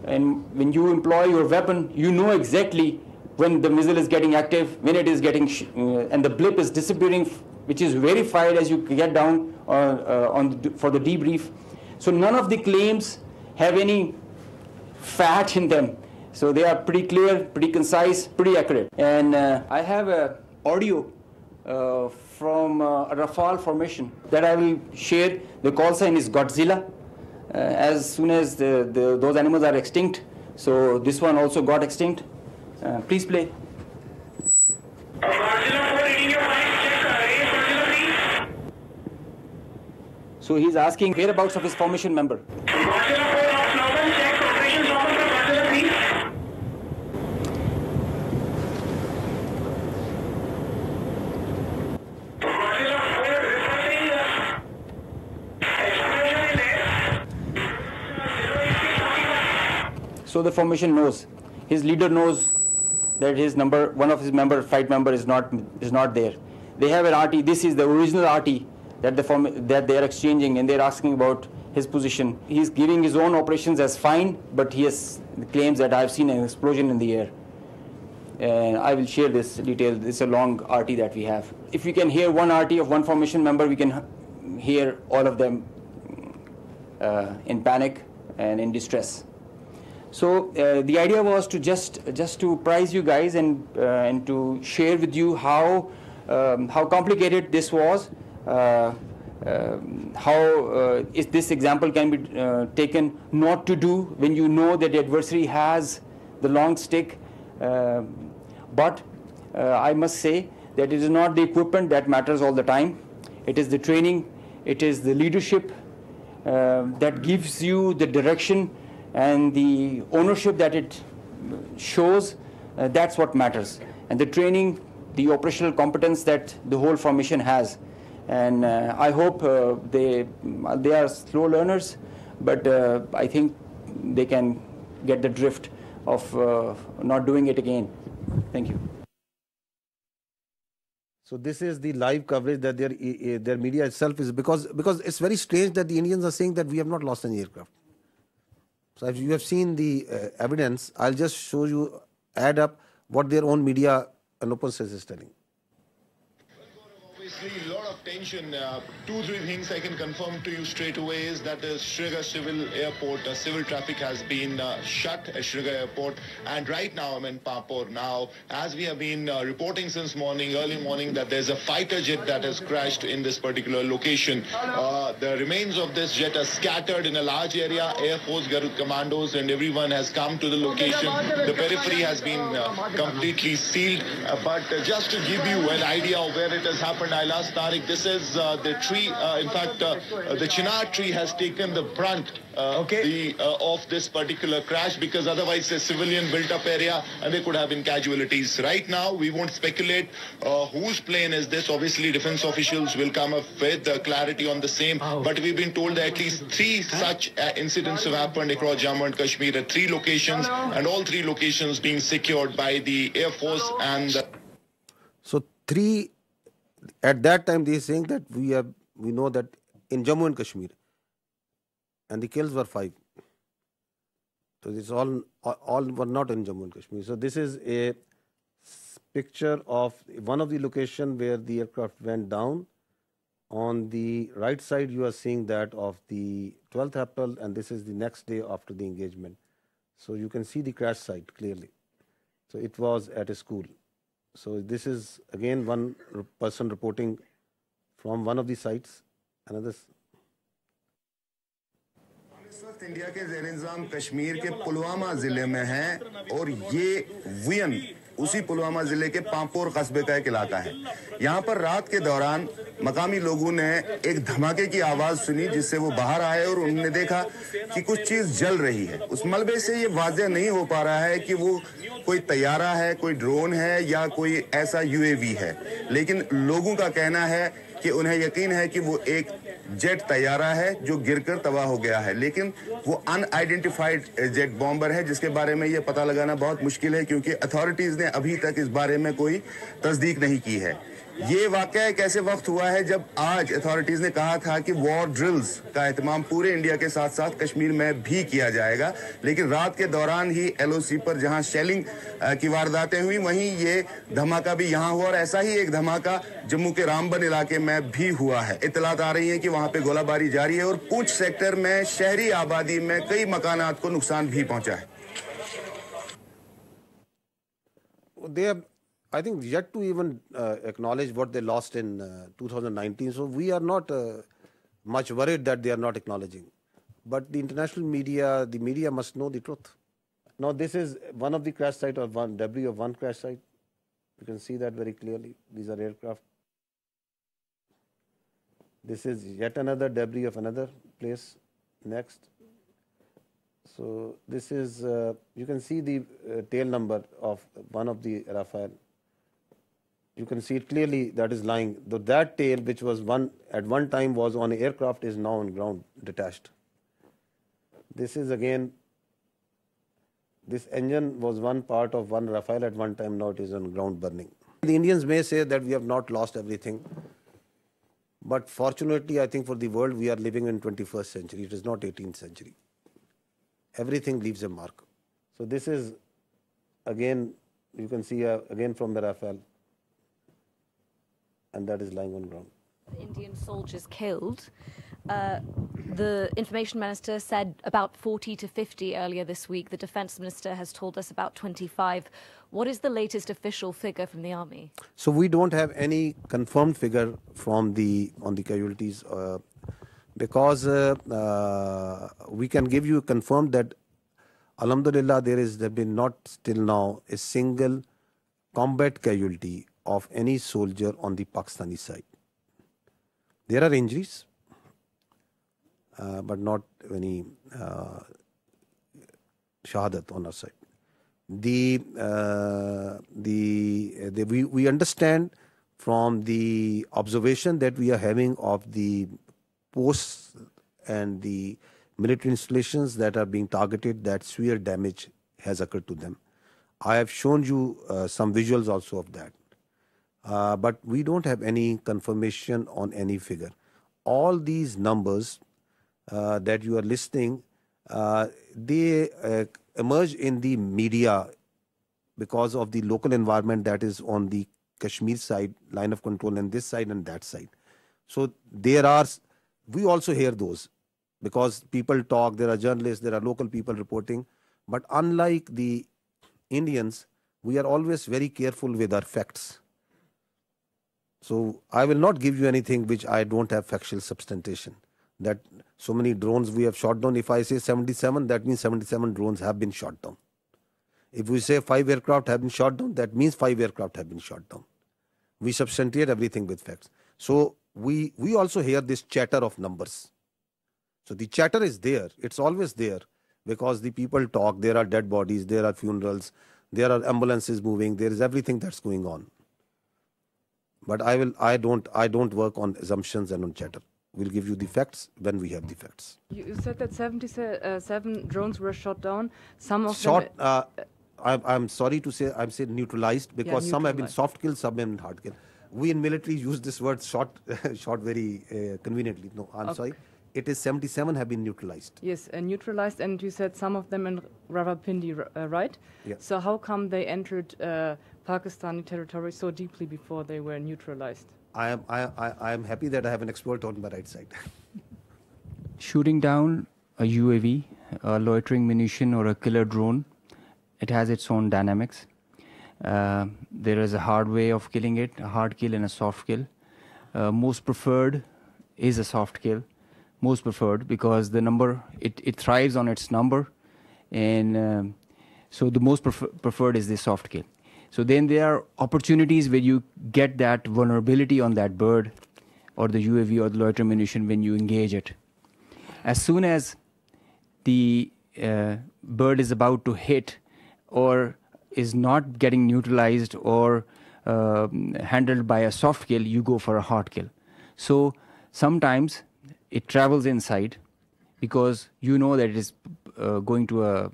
and when you employ your weapon, you know exactly when the missile is getting active, when it is getting, and the blip is disappearing, which is verified as you get down for the debrief. So none of the claims have any fat in them. So they are pretty clear, pretty concise, pretty accurate. And I have a audio from a Rafale formation that I will share. The call sign is Godzilla. As soon as those animals are extinct, so this one also got extinct. Please play. So he's asking whereabouts of his formation member. So the formation knows, his leader knows that his number, one of his flight member is not there. They have an RT. This is the original RT that they are exchanging, and they're asking about his position. He's giving his own operations as fine, but he has claims that I've seen an explosion in the air. And I will share this detail. It's a long RT that we have. If we can hear one RT of one formation member, we can hear all of them in panic and in distress. So the idea was to just to prize you guys and to share with you how complicated this was, how this example can be taken not to do when you know that the adversary has the long stick. But I must say that it is not the equipment that matters all the time. It is the training, it is the leadership that gives you the direction and the ownership that it shows. That's what matters. And the training, the operational competence that the whole formation has. And I hope they are slow learners, but I think they can get the drift of not doing it again. Thank you. So this is the live coverage that their media itself is, because it's very strange that the Indians are saying that we have not lost any aircraft. So if you have seen the evidence, I'll just show you, add up what their own media and open source is telling. Obviously, a lot of tension. 2-3 things I can confirm to you straight away is that the Srinagar Civil Airport, civil traffic has been shut at Srinagar Airport. And right now, I'm in Papur. Now, as we have been reporting since early morning, that there's a fighter jet that has crashed in this particular location. The remains of this jet are scattered in a large area. Air Force Garud commandos and everyone has come to the location. The periphery has been completely sealed. But just to give you an idea of where it has happened, I'll ask Tariq. This is the tree. In fact, the chinar tree has taken the brunt of this particular crash, because otherwise it's a civilian built-up area and there could have been casualties. Right now, we won't speculate whose plane is this. Obviously, defense officials will come up with clarity on the same. But we've been told that at least 3 such incidents have happened across Jammu and Kashmir at 3 locations, and all 3 locations being secured by the Air Force and. So 3. At that time, they are saying that we know that in Jammu and Kashmir, and the kills were 5. So this all were not in Jammu and Kashmir. So this is a picture of one of the location where the aircraft went down. On the right side, you are seeing that of the 12th April, and this is the next day after the engagement. So you can see the crash site clearly. So it was at a school. So this is again one person reporting from one of the sites. Another. इस वक्त India के ज़ेर इंतज़ाम कश्मीर के पुलवामा ज़िले में हैं और ये वियन उसी पुलवामा ज़िले के पांपोर कस्बे का एक इलाका है। यहाँ पर रात के दौरान मकामी लोगों ने एक धमाके की आवाज़ सुनी, जिससे वो बाहर आए और उन्होंने देखा कि कुछ चीज़ जल रही है। उस मलबे से ये वाज़ेह नहीं हो पा रहा है कि वो कोई तैयारा है, कोई ड्रोन है या कोई ऐसा यूएवी है, लेकिन लोगों का कहना है कि उन्हें यकीन है कि वो एक जेट तैयारा है जो गिरकर तबाह हो गया है, लेकिन वो अनआइडेंटिफाइड जेट बॉम्बर है, जिसके बारे में ये पता लगाना बहुत मुश्किल है क्योंकि अथॉरिटीज ने अभी तक इस बारे में कोई तस्दीक नहीं की है। ये वाकया एक ऐसे वक्त हुआ है जब आज अथॉरिटीज ने कहा था कि वॉर ड्रिल्स का एहतमाम पूरे इंडिया के साथ साथ कश्मीर में भी किया जाएगा, लेकिन रात के दौरान ही एलओसी पर जहां शेलिंग की वारदातें हुई, वहीं ये धमाका भी यहां हुआ और ऐसा ही एक धमाका जम्मू के रामबन इलाके में भी हुआ है। इत्तलात आ रही है कि वहां पे गोलाबारी जारी है और पूंछ सेक्टर में शहरी आबादी में कई मकानात को नुकसान भी पहुंचा है। I think yet to even acknowledge what they lost in 2019. So we are not much worried that they are not acknowledging. But the international media, the media must know the truth. Now this is one of the crash site or one debris of one crash site. You can see that very clearly. These are aircraft. This is yet another debris of another place. Next. So this is, you can see the tail number of one of the Rafale. You can see it clearly that is lying. That tail, which was at one time was on an aircraft, is now on ground, detached. This is again, this engine was one part of one Rafale at one time, now it is on ground burning. The Indians may say that we have not lost everything, but fortunately I think for the world we are living in 21st century, it is not 18th century. Everything leaves a mark. So this is again, you can see again from the Rafale, and that is lying on ground. Indian soldiers killed. The information minister said about 40 to 50 earlier this week. The defense minister has told us about 25. What is the latest official figure from the army? So we don't have any confirmed figure from on the casualties because we can give you confirmed that Alhamdulillah there has been not till now a single combat casualty of any soldier on the Pakistani side. There are injuries, but not any shahadat on our side. We understand from the observation that we are having of the posts and the military installations that are being targeted, that severe damage has occurred to them. I have shown you some visuals also of that. But we don't have any confirmation on any figure. All these numbers that you are listing, they emerge in the media because of the local environment that is on the Kashmir side, line of control, and this side and that side. So we also hear those because people talk, there are journalists, there are local people reporting. But unlike the Indians, we are always very careful with our facts. So I will not give you anything which I don't have factual substantiation. That so many drones we have shot down. If I say 77, that means 77 drones have been shot down. If we say 5 aircraft have been shot down, that means 5 aircraft have been shot down. We substantiate everything with facts. So we also hear this chatter of numbers. So the chatter is there. It's always there because the people talk. There are dead bodies. There are funerals. There are ambulances moving. There is everything that's going on. But I don't work on assumptions and on chatter. We'll give you the facts when we have the facts. You said that 77 drones were shot down. Some of them... I'm sorry to say, I'm saying neutralized because some have been soft killed, some have been hard killed. We in military use this word shot very conveniently. No, I'm sorry. It is 77 have been neutralized. Yes, neutralized, and you said some of them in Rawalpindi, right? Yeah. So how come they entered Pakistani territory so deeply before they were neutralized? I am happy that I have an expert on my right side. Shooting down a UAV, a loitering munition, or a killer drone, it has its own dynamics. There is a hard way of killing it, a hard kill and a soft kill. Most preferred is a soft kill. Most preferred because the number, it thrives on its number, and so the most preferred is the soft kill. So then there are opportunities where you get that vulnerability on that bird or the UAV or the loitering munition when you engage it. As soon as the bird is about to hit or is not getting neutralized or handled by a soft kill, you go for a hard kill. So sometimes it travels inside because you know that it is going to a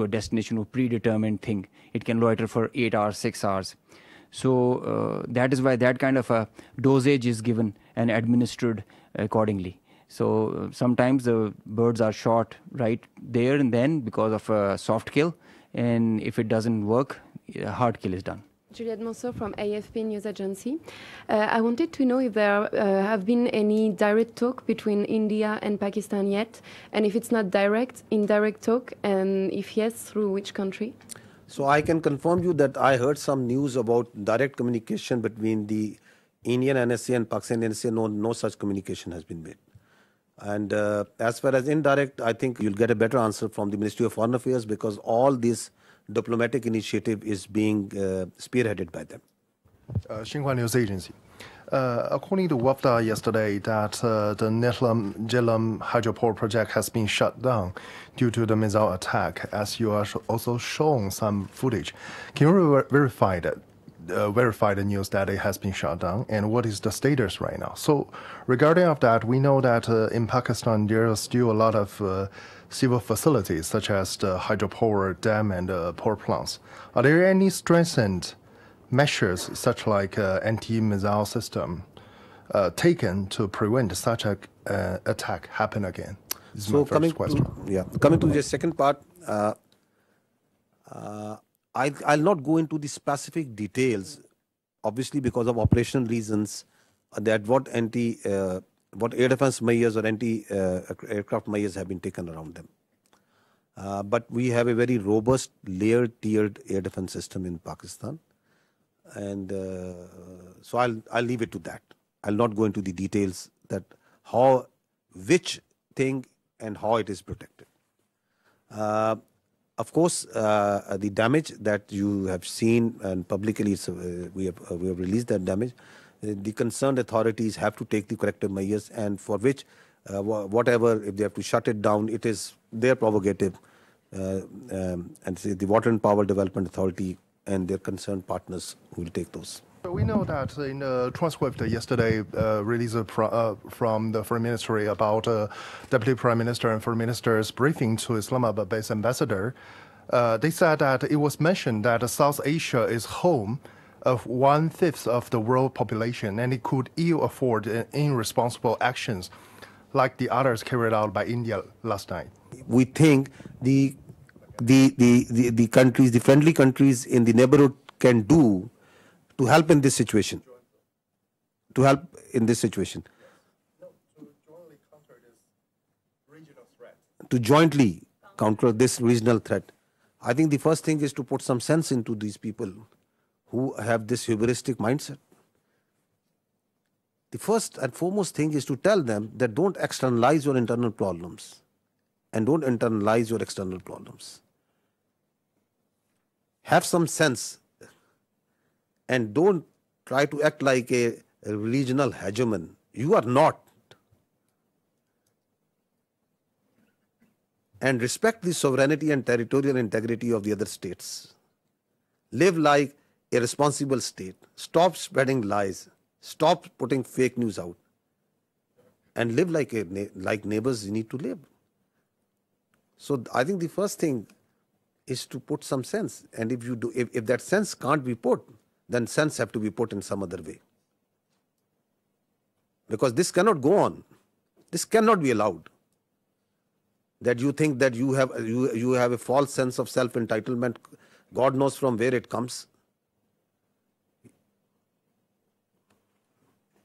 destination or predetermined thing. It can loiter for 8 hours, 6 hours. So that is why that kind of a dosage is given and administered accordingly. So sometimes the birds are shot right there and then because of a soft kill, and if it doesn't work, a hard kill is done. Juliette Monceau from AFP News Agency. I wanted to know if there have been any direct talk between India and Pakistan yet, and if it's not direct, indirect talk, and if yes, through which country? So I can confirm you that I heard some news about direct communication between the Indian NSA and Pakistan NSA. No such communication has been made. And as far as indirect, I think you'll get a better answer from the Ministry of Foreign Affairs because all this diplomatic initiative is being spearheaded by them. Xinhua News Agency. According to WAFDA yesterday, that the Netlam Jhelum hydroport project has been shut down due to the missile attack, as you are also shown some footage. Can you verify the news that it has been shut down, and what is the status right now? So regarding of that, we know that in Pakistan there are still a lot of civil facilities such as the hydropower dam and power plants. Are there any strengthened measures such like anti-missile system taken to prevent such an attack happen again? This is my first question. Coming to the second part, I'll not go into the specific details, obviously because of operational reasons, that what air defense measures or anti-aircraft measures have been taken around them. But we have a very robust layered tiered air defense system in Pakistan. And so I'll leave it to that. I'll not go into the details that which thing and how it is protected. Of course, the damage that you have seen and publicly we have released that damage. The concerned authorities have to take the corrective measures, and for which, whatever, if they have to shut it down, it is their prerogative, and the Water and Power Development Authority and their concerned partners will take those. We know that in the transcript yesterday released from the Foreign Ministry about Deputy Prime Minister and Foreign Minister's briefing to Islamabad-based ambassador, they said that it was mentioned that South Asia is home of 1/5 of the world population, and it could ill afford irresponsible actions like the others carried out by India last night. We think the countries, the friendly countries in the neighborhood can do to help in this situation. To jointly counter this regional threat. I think the first thing is to put some sense into these people who have this hubristic mindset. The first and foremost thing is to tell them that don't externalize your internal problems and don't internalize your external problems. Have some sense and don't try to act like a regional hegemon. You are not. And respect the sovereignty and territorial integrity of the other states. Live like a responsible state. Stop spreading lies. Stop putting fake news out. And live like neighbors you need to live. So I think the first thing is to put some sense. And if that sense can't be put, then sense have to be put in some other way. Because this cannot go on. This cannot be allowed. That you think that you have a false sense of self-entitlement. God knows from where it comes.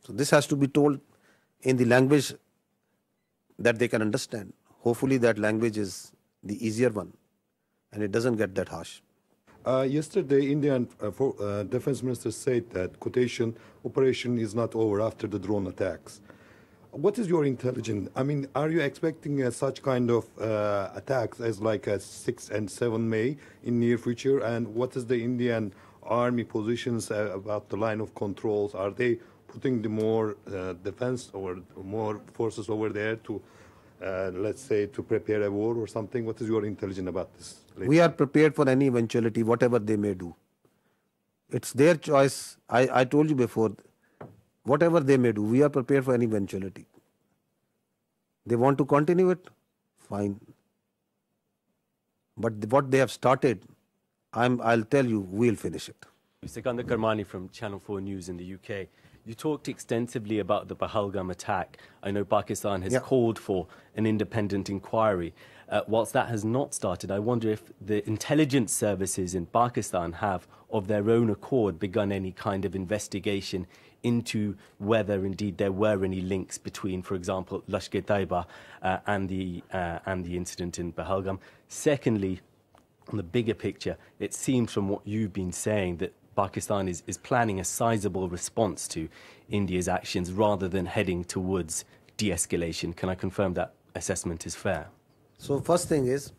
So this has to be told in the language that they can understand. Hopefully that language is the easier one and it doesn't get that harsh. Yesterday, Indian Defense Minister said that quotation operation is not over after the drone attacks. What is your intelligence? I mean, are you expecting such kind of attacks as like a 6 and 7 May in near future? And what is the Indian army positions about the line of controls? Are they putting the more defense or more forces over there to, let's say, to prepare a war or something? What is your intelligence about this? We are prepared for any eventuality, whatever they may do. It's their choice. I told you before, whatever they may do, we are prepared for any eventuality. They want to continue it, fine. But what they have started, I'll tell you, we'll finish it. Sikandar Karmani from Channel 4 News in the UK. You talked extensively about the Pahalgam attack. I know Pakistan has called for an independent inquiry. Whilst that has not started, I wonder if the intelligence services in Pakistan have, of their own accord, begun any kind of investigation into whether indeed there were any links between, for example, Lashkar-e-Taiba and the incident in Pahalgam. Secondly, on the bigger picture, it seems from what you've been saying that Pakistan is planning a sizable response to India's actions rather than heading towards de-escalation. Can I confirm that assessment is fair? So first thing is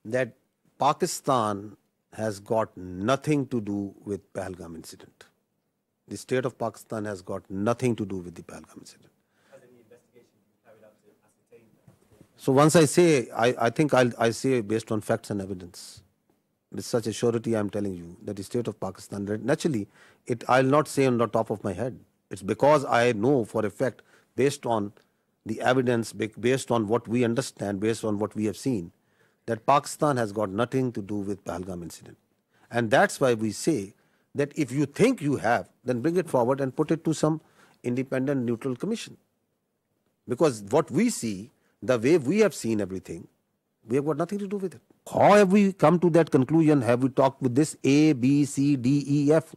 that Pakistan has got nothing to do with Pahalgam incident. The state of Pakistan has got nothing to do with the Pahalgam incident. Has any investigation been carried out to ascertain that? So once I say, I think I say based on facts and evidence. With such a surety, I'm telling you that the state of Pakistan, naturally, I'll not say on the top of my head. It's because I know for a fact, based on the evidence, based on what we understand, based on what we have seen, that Pakistan has got nothing to do with Pahalgam incident. And that's why we say that if you think you have, then bring it forward and put it to some independent neutral commission. Because what we see, the way we have seen everything, we have got nothing to do with it. How have we come to that conclusion? Have we talked with this A, B, C, D, E, F?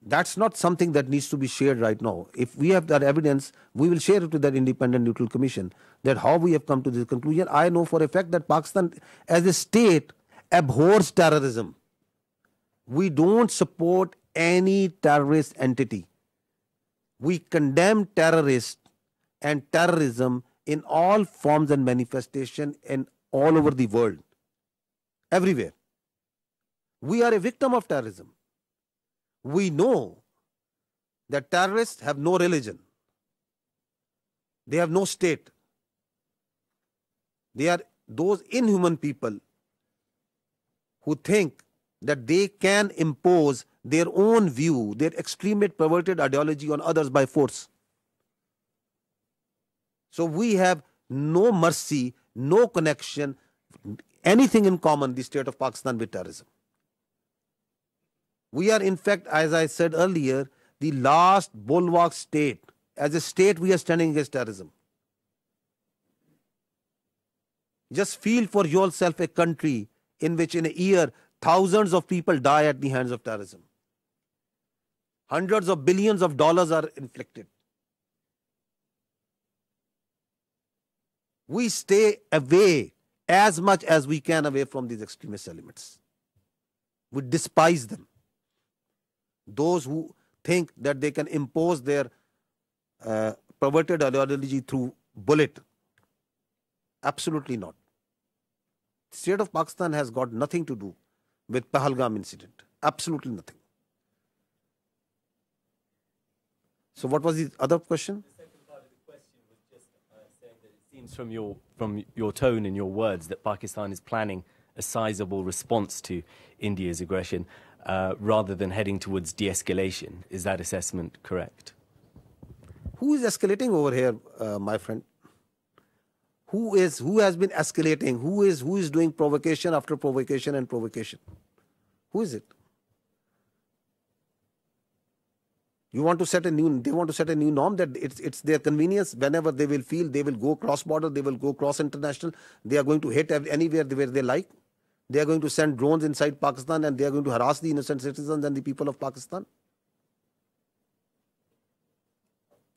That's not something that needs to be shared right now. If we have that evidence, we will share it to that independent neutral commission. That how we have come to this conclusion. I know for a fact that Pakistan as a state abhors terrorism. We don't support any terrorist entity. We condemn terrorists and terrorism in all forms and manifestation and all over the world, everywhere. We are a victim of terrorism. We know that terrorists have no religion. They have no state. They are those inhuman people who think that they can impose their own view, their extremist perverted ideology on others by force. So we have no mercy, no connection, anything in common, the state of Pakistan, with terrorism. We are, in fact, as I said earlier, the last bulwark state. As a state, we are standing against terrorism. Just feel for yourself a country in which in a year, thousands of people die at the hands of terrorism. Hundreds of billions of dollars are inflicted. We stay away as much as we can away from these extremist elements. We despise them. Those who think that they can impose their perverted ideology through bullet. Absolutely not. The state of Pakistan has got nothing to do with Pahalgam incident. Absolutely nothing. So what was the other question? The second part of the question was just saying that it seems from your tone and your words that Pakistan is planning a sizable response to India's aggression rather than heading towards de-escalation. Is that assessment correct? Who is escalating over here, my friend? Who has been escalating? Who is doing provocation after provocation and provocation? Who is it? They want to set a new norm that it's their convenience. Whenever they will feel, they will go cross-border, they will go cross-international. They are going to hit anywhere where they like. They are going to send drones inside Pakistan and they are going to harass the innocent citizens and the people of Pakistan.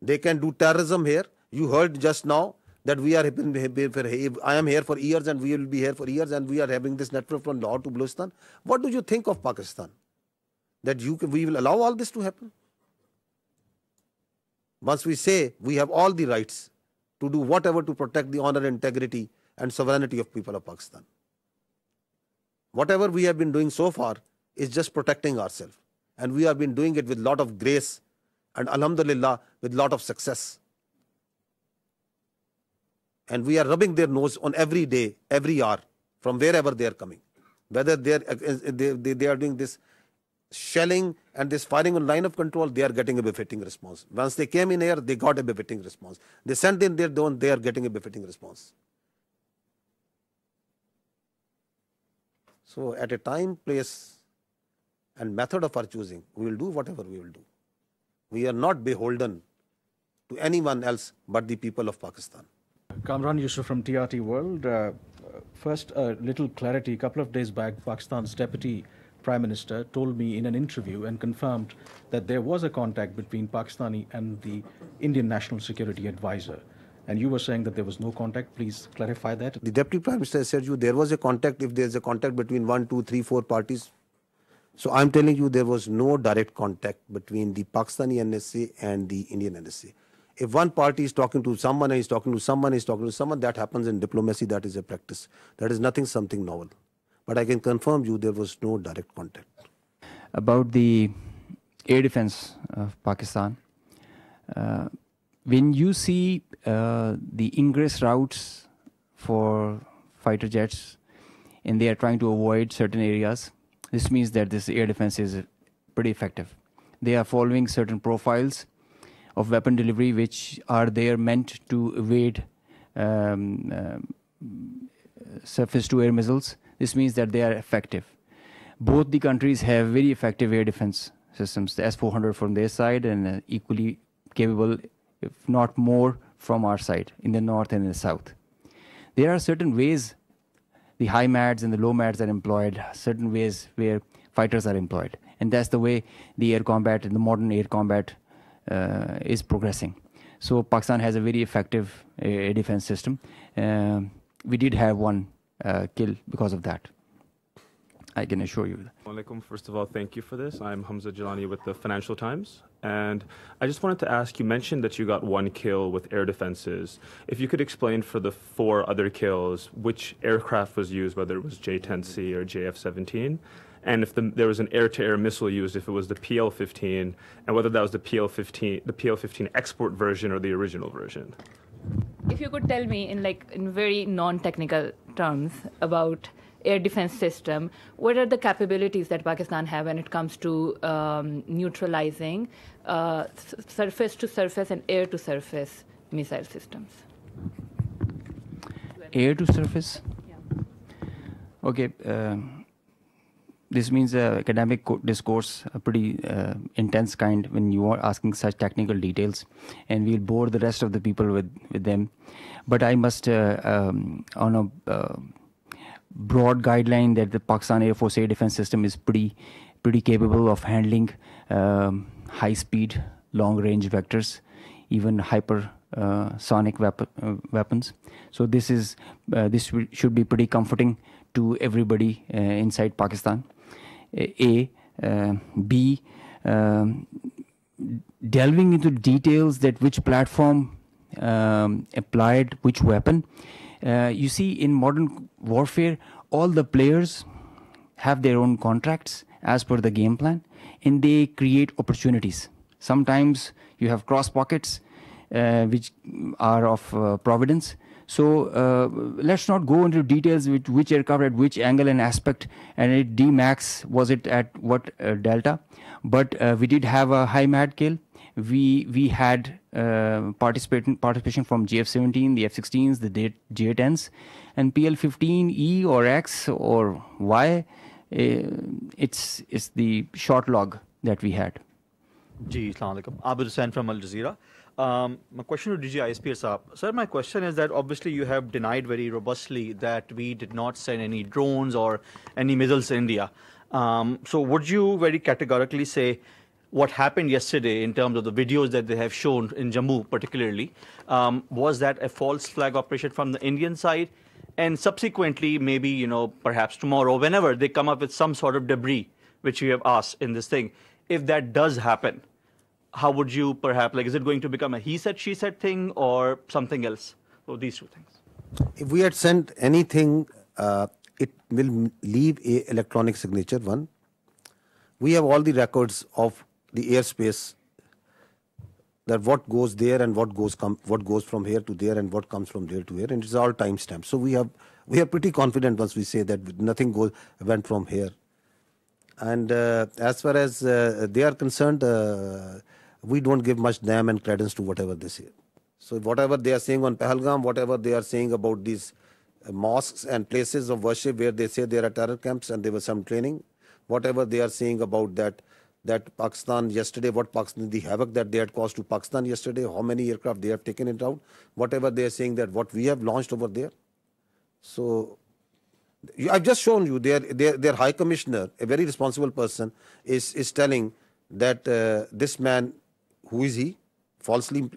They can do terrorism here. You heard just now that I am here for years and we will be here for years and we are having this network from Lahore to Balochistan. What do you think of Pakistan? That we will allow all this to happen? Once we say we have all the rights to do whatever to protect the honor, integrity and sovereignty of people of Pakistan. Whatever we have been doing so far is just protecting ourselves. And we have been doing it with a lot of grace and alhamdulillah with a lot of success. And we are rubbing their nose on every day, every hour, from wherever they are coming. Whether they are doing this shelling and this firing on line of control, they are getting a befitting response. Once they came in here, they got a befitting response. They sent in their drone, they are getting a befitting response. So at a time, place and method of our choosing, we will do whatever we will do. We are not beholden to anyone else but the people of Pakistan. Kamran Yusuf from TRT World. First, a little clarity. A couple of days back, Pakistan's Deputy Prime Minister told me in an interview and confirmed that there was a contact between Pakistani and the Indian National Security Advisor. And you were saying that there was no contact. Please clarify that. The Deputy Prime Minister said there was a contact if there is a contact between 1, 2, 3, 4 parties. So I'm telling you there was no direct contact between the Pakistani NSA and the Indian NSA. If one party is talking to someone and is talking to someone, that happens in diplomacy, that is a practice. That is something novel. But I can confirm you there was no direct contact. About the air defense of Pakistan, when you see the ingress routes for fighter jets and they are trying to avoid certain areas, this means that this air defense is pretty effective. They are following certain profiles of weapon delivery which are there meant to evade surface-to-air missiles. This means that they are effective. Both the countries have very effective air defense systems, the S-400 from their side and equally capable, if not more, from our side, in the north and in the south. There are certain ways the high MADs and the low MADs are employed, certain ways where fighters are employed. And that's the way the air combat and the modern air combat is progressing. So Pakistan has a very effective air defense system. We did have one kill because of that. I can assure you. Assalamualaikum. First of all, thank you for this. I'm Hamza Jalani with the Financial Times. And I just wanted to ask, you mentioned that you got one kill with air defenses. If you could explain for the 4 other kills, which aircraft was used, whether it was J-10C or JF-17, and if there was an air-to-air missile used, if it was the PL-15, and whether that was the PL-15 export version or the original version. If you could tell me in very non-technical terms about air defense system, what are the capabilities that Pakistan have when it comes to neutralizing surface-to-surface and air-to-surface missile systems? Air-to-surface? Yeah. Okay. This means academic discourse, a pretty intense kind when you are asking such technical details, and we'll bore the rest of the people with them. But I must, on a broad guideline, that the Pakistan Air Force air defense system is pretty capable of handling high-speed, long-range vectors, even hypersonic weapons. So this should be pretty comforting to everybody inside Pakistan. B, delving into details that which platform applied which weapon. You see, in modern warfare, all the players have their own contracts as per the game plan, and they create opportunities. Sometimes you have cross pockets which are of providence. So let's not go into details with which aircraft at which angle and aspect, and at D-max was it at what delta. But we did have a high MAD kill. We had participation from JF-17, the F-16s, the J-10s, and PL-15E or X or Y. It's the short log that we had. Ji, Assalamu alaikum. Abid Hussain from Al Jazeera. My question to DG ISPR Saab. Sir, my question is that obviously you have denied very robustly that we did not send any drones or any missiles to India. So would you very categorically say what happened yesterday in terms of the videos that they have shown in Jammu particularly, was that a false flag operation from the Indian side? And subsequently, maybe, you know, perhaps tomorrow, whenever they come up with some sort of debris, which you have asked in this thing, if that does happen, how would you perhaps, like, is it going to become a he said, she said thing or something else? So these two things. If we had sent anything, it will leave a electronic signature, one. We have all the records of the airspace, that what goes there and what goes from here to there and what comes from there to here, and it's all timestamped. So we are pretty confident once we say that nothing went from here. And as far as they are concerned, we don't give much damn and credence to whatever they say. So whatever they are saying on Pahalgam, whatever they are saying about these mosques and places of worship where they say there are terror camps and there was some training, whatever they are saying about that Pakistan yesterday, the havoc that they had caused to Pakistan yesterday, how many aircraft they have taken it out, whatever they are saying that what we have launched over there. So I've just shown you their High Commissioner, a very responsible person, is telling that this man, who is he, falsely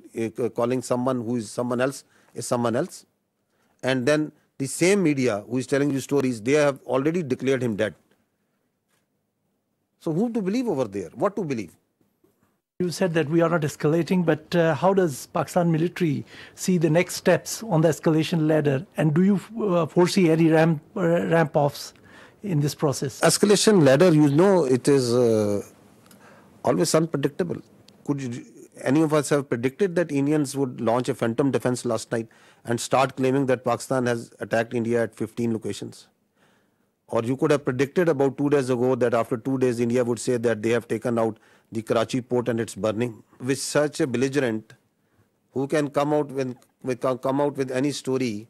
calling someone who is someone else, is someone else. And then the same media who is telling you stories, they have already declared him dead. So who to believe over there? What to believe? You said that we are not escalating, but how does Pakistan military see the next steps on the escalation ladder? And do you foresee any ramp-offs in this process? Escalation ladder, you know, it is always unpredictable. Could any of us have predicted that Indians would launch a phantom defense last night and start claiming that Pakistan has attacked India at 15 locations? Or you could have predicted about 2 days ago that after 2 days India would say that they have taken out the Karachi port and it's burning. With such a belligerent who can come out with any story,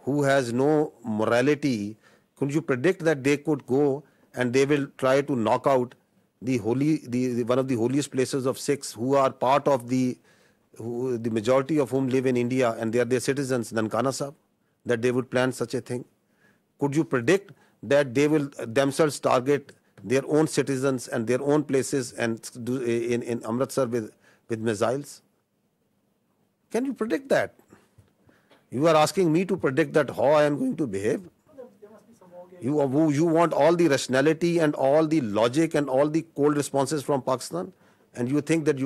who has no morality, could you predict that they could go and they will try to knock out one of the holiest places of Sikhs who are part of the majority of whom live in India and they are their citizens, Nankana Sahib, that they would plan such a thing? Could you predict that they will themselves target their own citizens and their own places and do in Amritsar with missiles? Can you predict that? You are asking me to predict that how I am going to behave? You want all the rationality and all the logic and all the cold responses from Pakistan, and you think that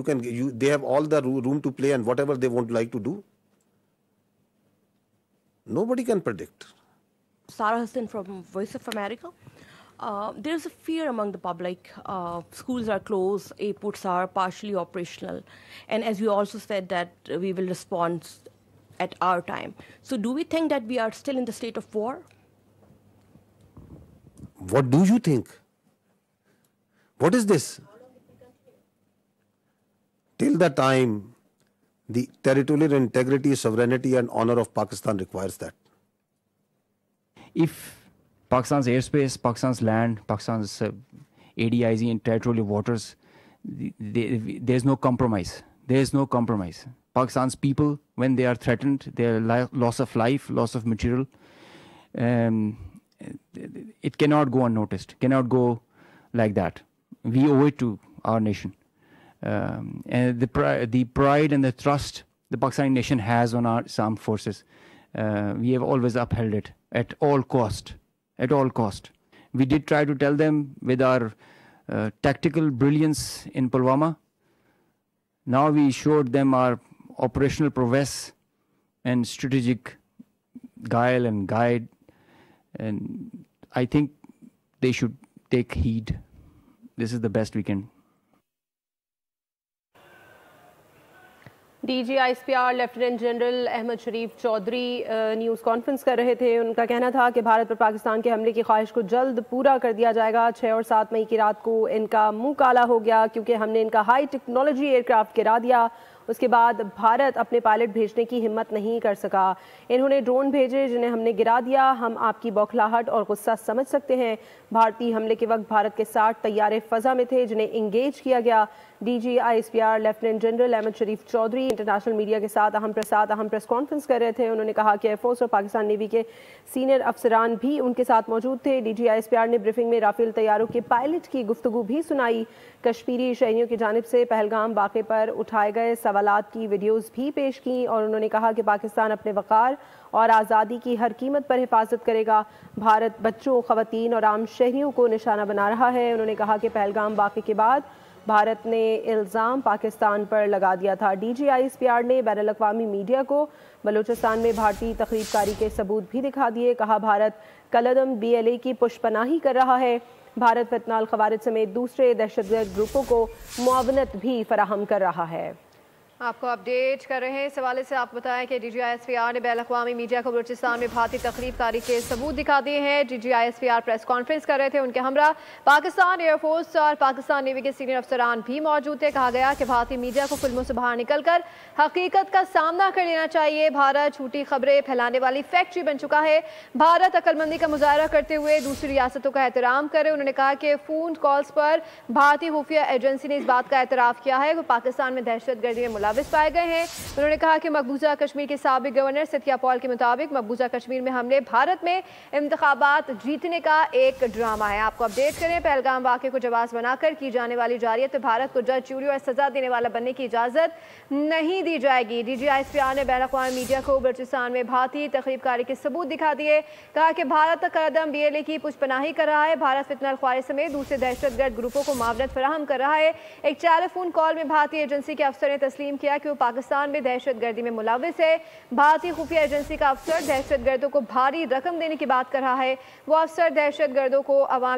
they have all the room to play and whatever they want like to do? Nobody can predict. Sarah Hassan from Voice of America. There's a fear among the public. Schools are closed, airports are partially operational, and as you also said that we will respond at our time. So do we think that we are still in the state of war? What do you think? What is this? Till the time the territorial integrity, sovereignty and honor of Pakistan requires that. If Pakistan's airspace, Pakistan's land, Pakistan's ADIZ and territorial waters, there's no compromise. There's no compromise. Pakistan's people, when they are threatened, their loss of life, loss of material, it cannot go unnoticed, cannot go like that. We owe it to our nation. And the pride and the trust the Pakistani nation has on our armed forces, we have always upheld it at all cost. At all cost. We did try to tell them with our tactical brilliance in Pulwama. Now we showed them our operational prowess and strategic guile and guide. And I think they should take heed. This is the best we can. DG ISPR lieutenant general Ahmed Sharif Chaudhry news conference कर रहे थे। उनका कहना था कि भारत पर पाकिस्तान के हमले की ख्वाहिश को जल्द पूरा कर दिया जाएगा। 6 और 7 मई की रात को इनका मुंह काला हो गया क्योंकि हमने इनका हाई टेक्नोलॉजी एयरक्राफ्ट गिरा दिया उसके बाद भारत अपने पायलट भेजने की हिम्मत नहीं कर सका। इन्होंने ड्रोन भेजे जिन्हें हमने गिरा दिया। हम आपकी बौखलाहट और गुस्सा समझ सकते हैं। भारतीय हमले के वक्त भारत के 60 तैयारे फजा में थे जिन्हें इंगेज किया गया। DG ISPR lieutenant general Ahmed Sharif Chaudhry international media के साथ अहम प्रेस कॉन्फ्रेंस कर रहे थे। उन्होंने कहा कि एयरफोर्स और पाकिस्तान नेवी के सीनियर अफसरान भी उनके साथ मौजूद थे। डीजी ISPR ने ब्रीफिंग में राफेल तैयारों के पायलट की गुफ्तगू भी सुनाई। कश्मीरी शहरियों की जानिब से पहलगाम वाक़े पर उठाए गए सवालात की वीडियोज़ भी पेश की और उन्होंने कहा कि पाकिस्तान अपने वक़ार और आज़ादी की हर कीमत पर हिफाजत करेगा। भारत बच्चों, ख़वातीन और आम शहरियों को निशाना बना रहा है। उन्होंने कहा कि पहलगाम वाक़े के बाद भारत ने इल्ज़ाम पाकिस्तान पर लगा दिया था। डीजी ISPR ने बैनुल-अक़वामी मीडिया को बलूचिस्तान में भारतीय तख़रीबकारी के सबूत भी दिखा दिए। कहा भारत कलअदम BLA की पुष्पनाही कर रहा है। भारत फितनाल ख़वारिज समेत दूसरे दहशतगर्द ग्रुपों को मुआवनत भी फराहम कर रहा है। आपको अपडेट कर रहे हैं। इस हवाले से आप बताएं कि डीजी ISPR ने बैनुल-अक़वामी मीडिया को बलूचिस्तान में भारतीय तख़रीबकारी के सबूत दिखा दिए हैं। डीजी ISPR प्रेस कॉन्फ्रेंस कर रहे थे। उनके हमरा पाकिस्तान एयरफोर्स और पाकिस्तान नेवी के सीनियर अफसरान भी मौजूद थे। कहा गया कि भारतीय मीडिया को फिल्मों से बाहर निकलकर हकीकत का सामना कर लेना चाहिए। भारत झूठी खबरें फैलाने वाली फैक्ट्री बन चुका है। भारत अक्लमंदी का मुजाहरा करते हुए दूसरी रियासतों का एहतराम करे। उन्होंने कहा कि फ़ोन कॉल्स पर भारतीय खुफिया एजेंसी ने इस बात का एतराफ़ किया है कि पाकिस्तान में दहशतगर्दी में मुलविस पाए गए हैं। उन्होंने कहा कि मकबूजा कश्मीर के साबिक गवर्नर सतिया पॉल के मुताबिक मकबूजा कश्मीर में हमले भारत में इंतखाबात जीतने का एक ड्रामा है। आपको अपडेट करें, पहलगाम वाक़े को जवाब बनाकर की जाने वाली जारियत भारत को जज, जूरी और सजा देने वाला बनने की इजाज़त नहीं दी जाएगी। डीजी ISPR ने बैनुल-अक़वामी मीडिया को बलूचिस्तान में भारतीय तख़रीबकारी के सबूत दिखा दिए। कहा कि भारत कलअदम BLA की पुष्पनाही कर रहा है। भारत फितनाल ख़वारिज समेत दूसरे दहशतगर्द ग्रुपों को मुआवनत फराहम कर रहा है। एक टेलीफोन कॉल में भारतीय एजेंसी के अफसर ने तस्लीम किया कि वो पाकिस्तान में दहशतगर्दी में मुलविस है। भारतीय खुफिया एजेंसी का अफसर दहशतगर्दों को भारी रकम देने की बात कर रहा है। वो अफसर दहशतगर्दों को अवामी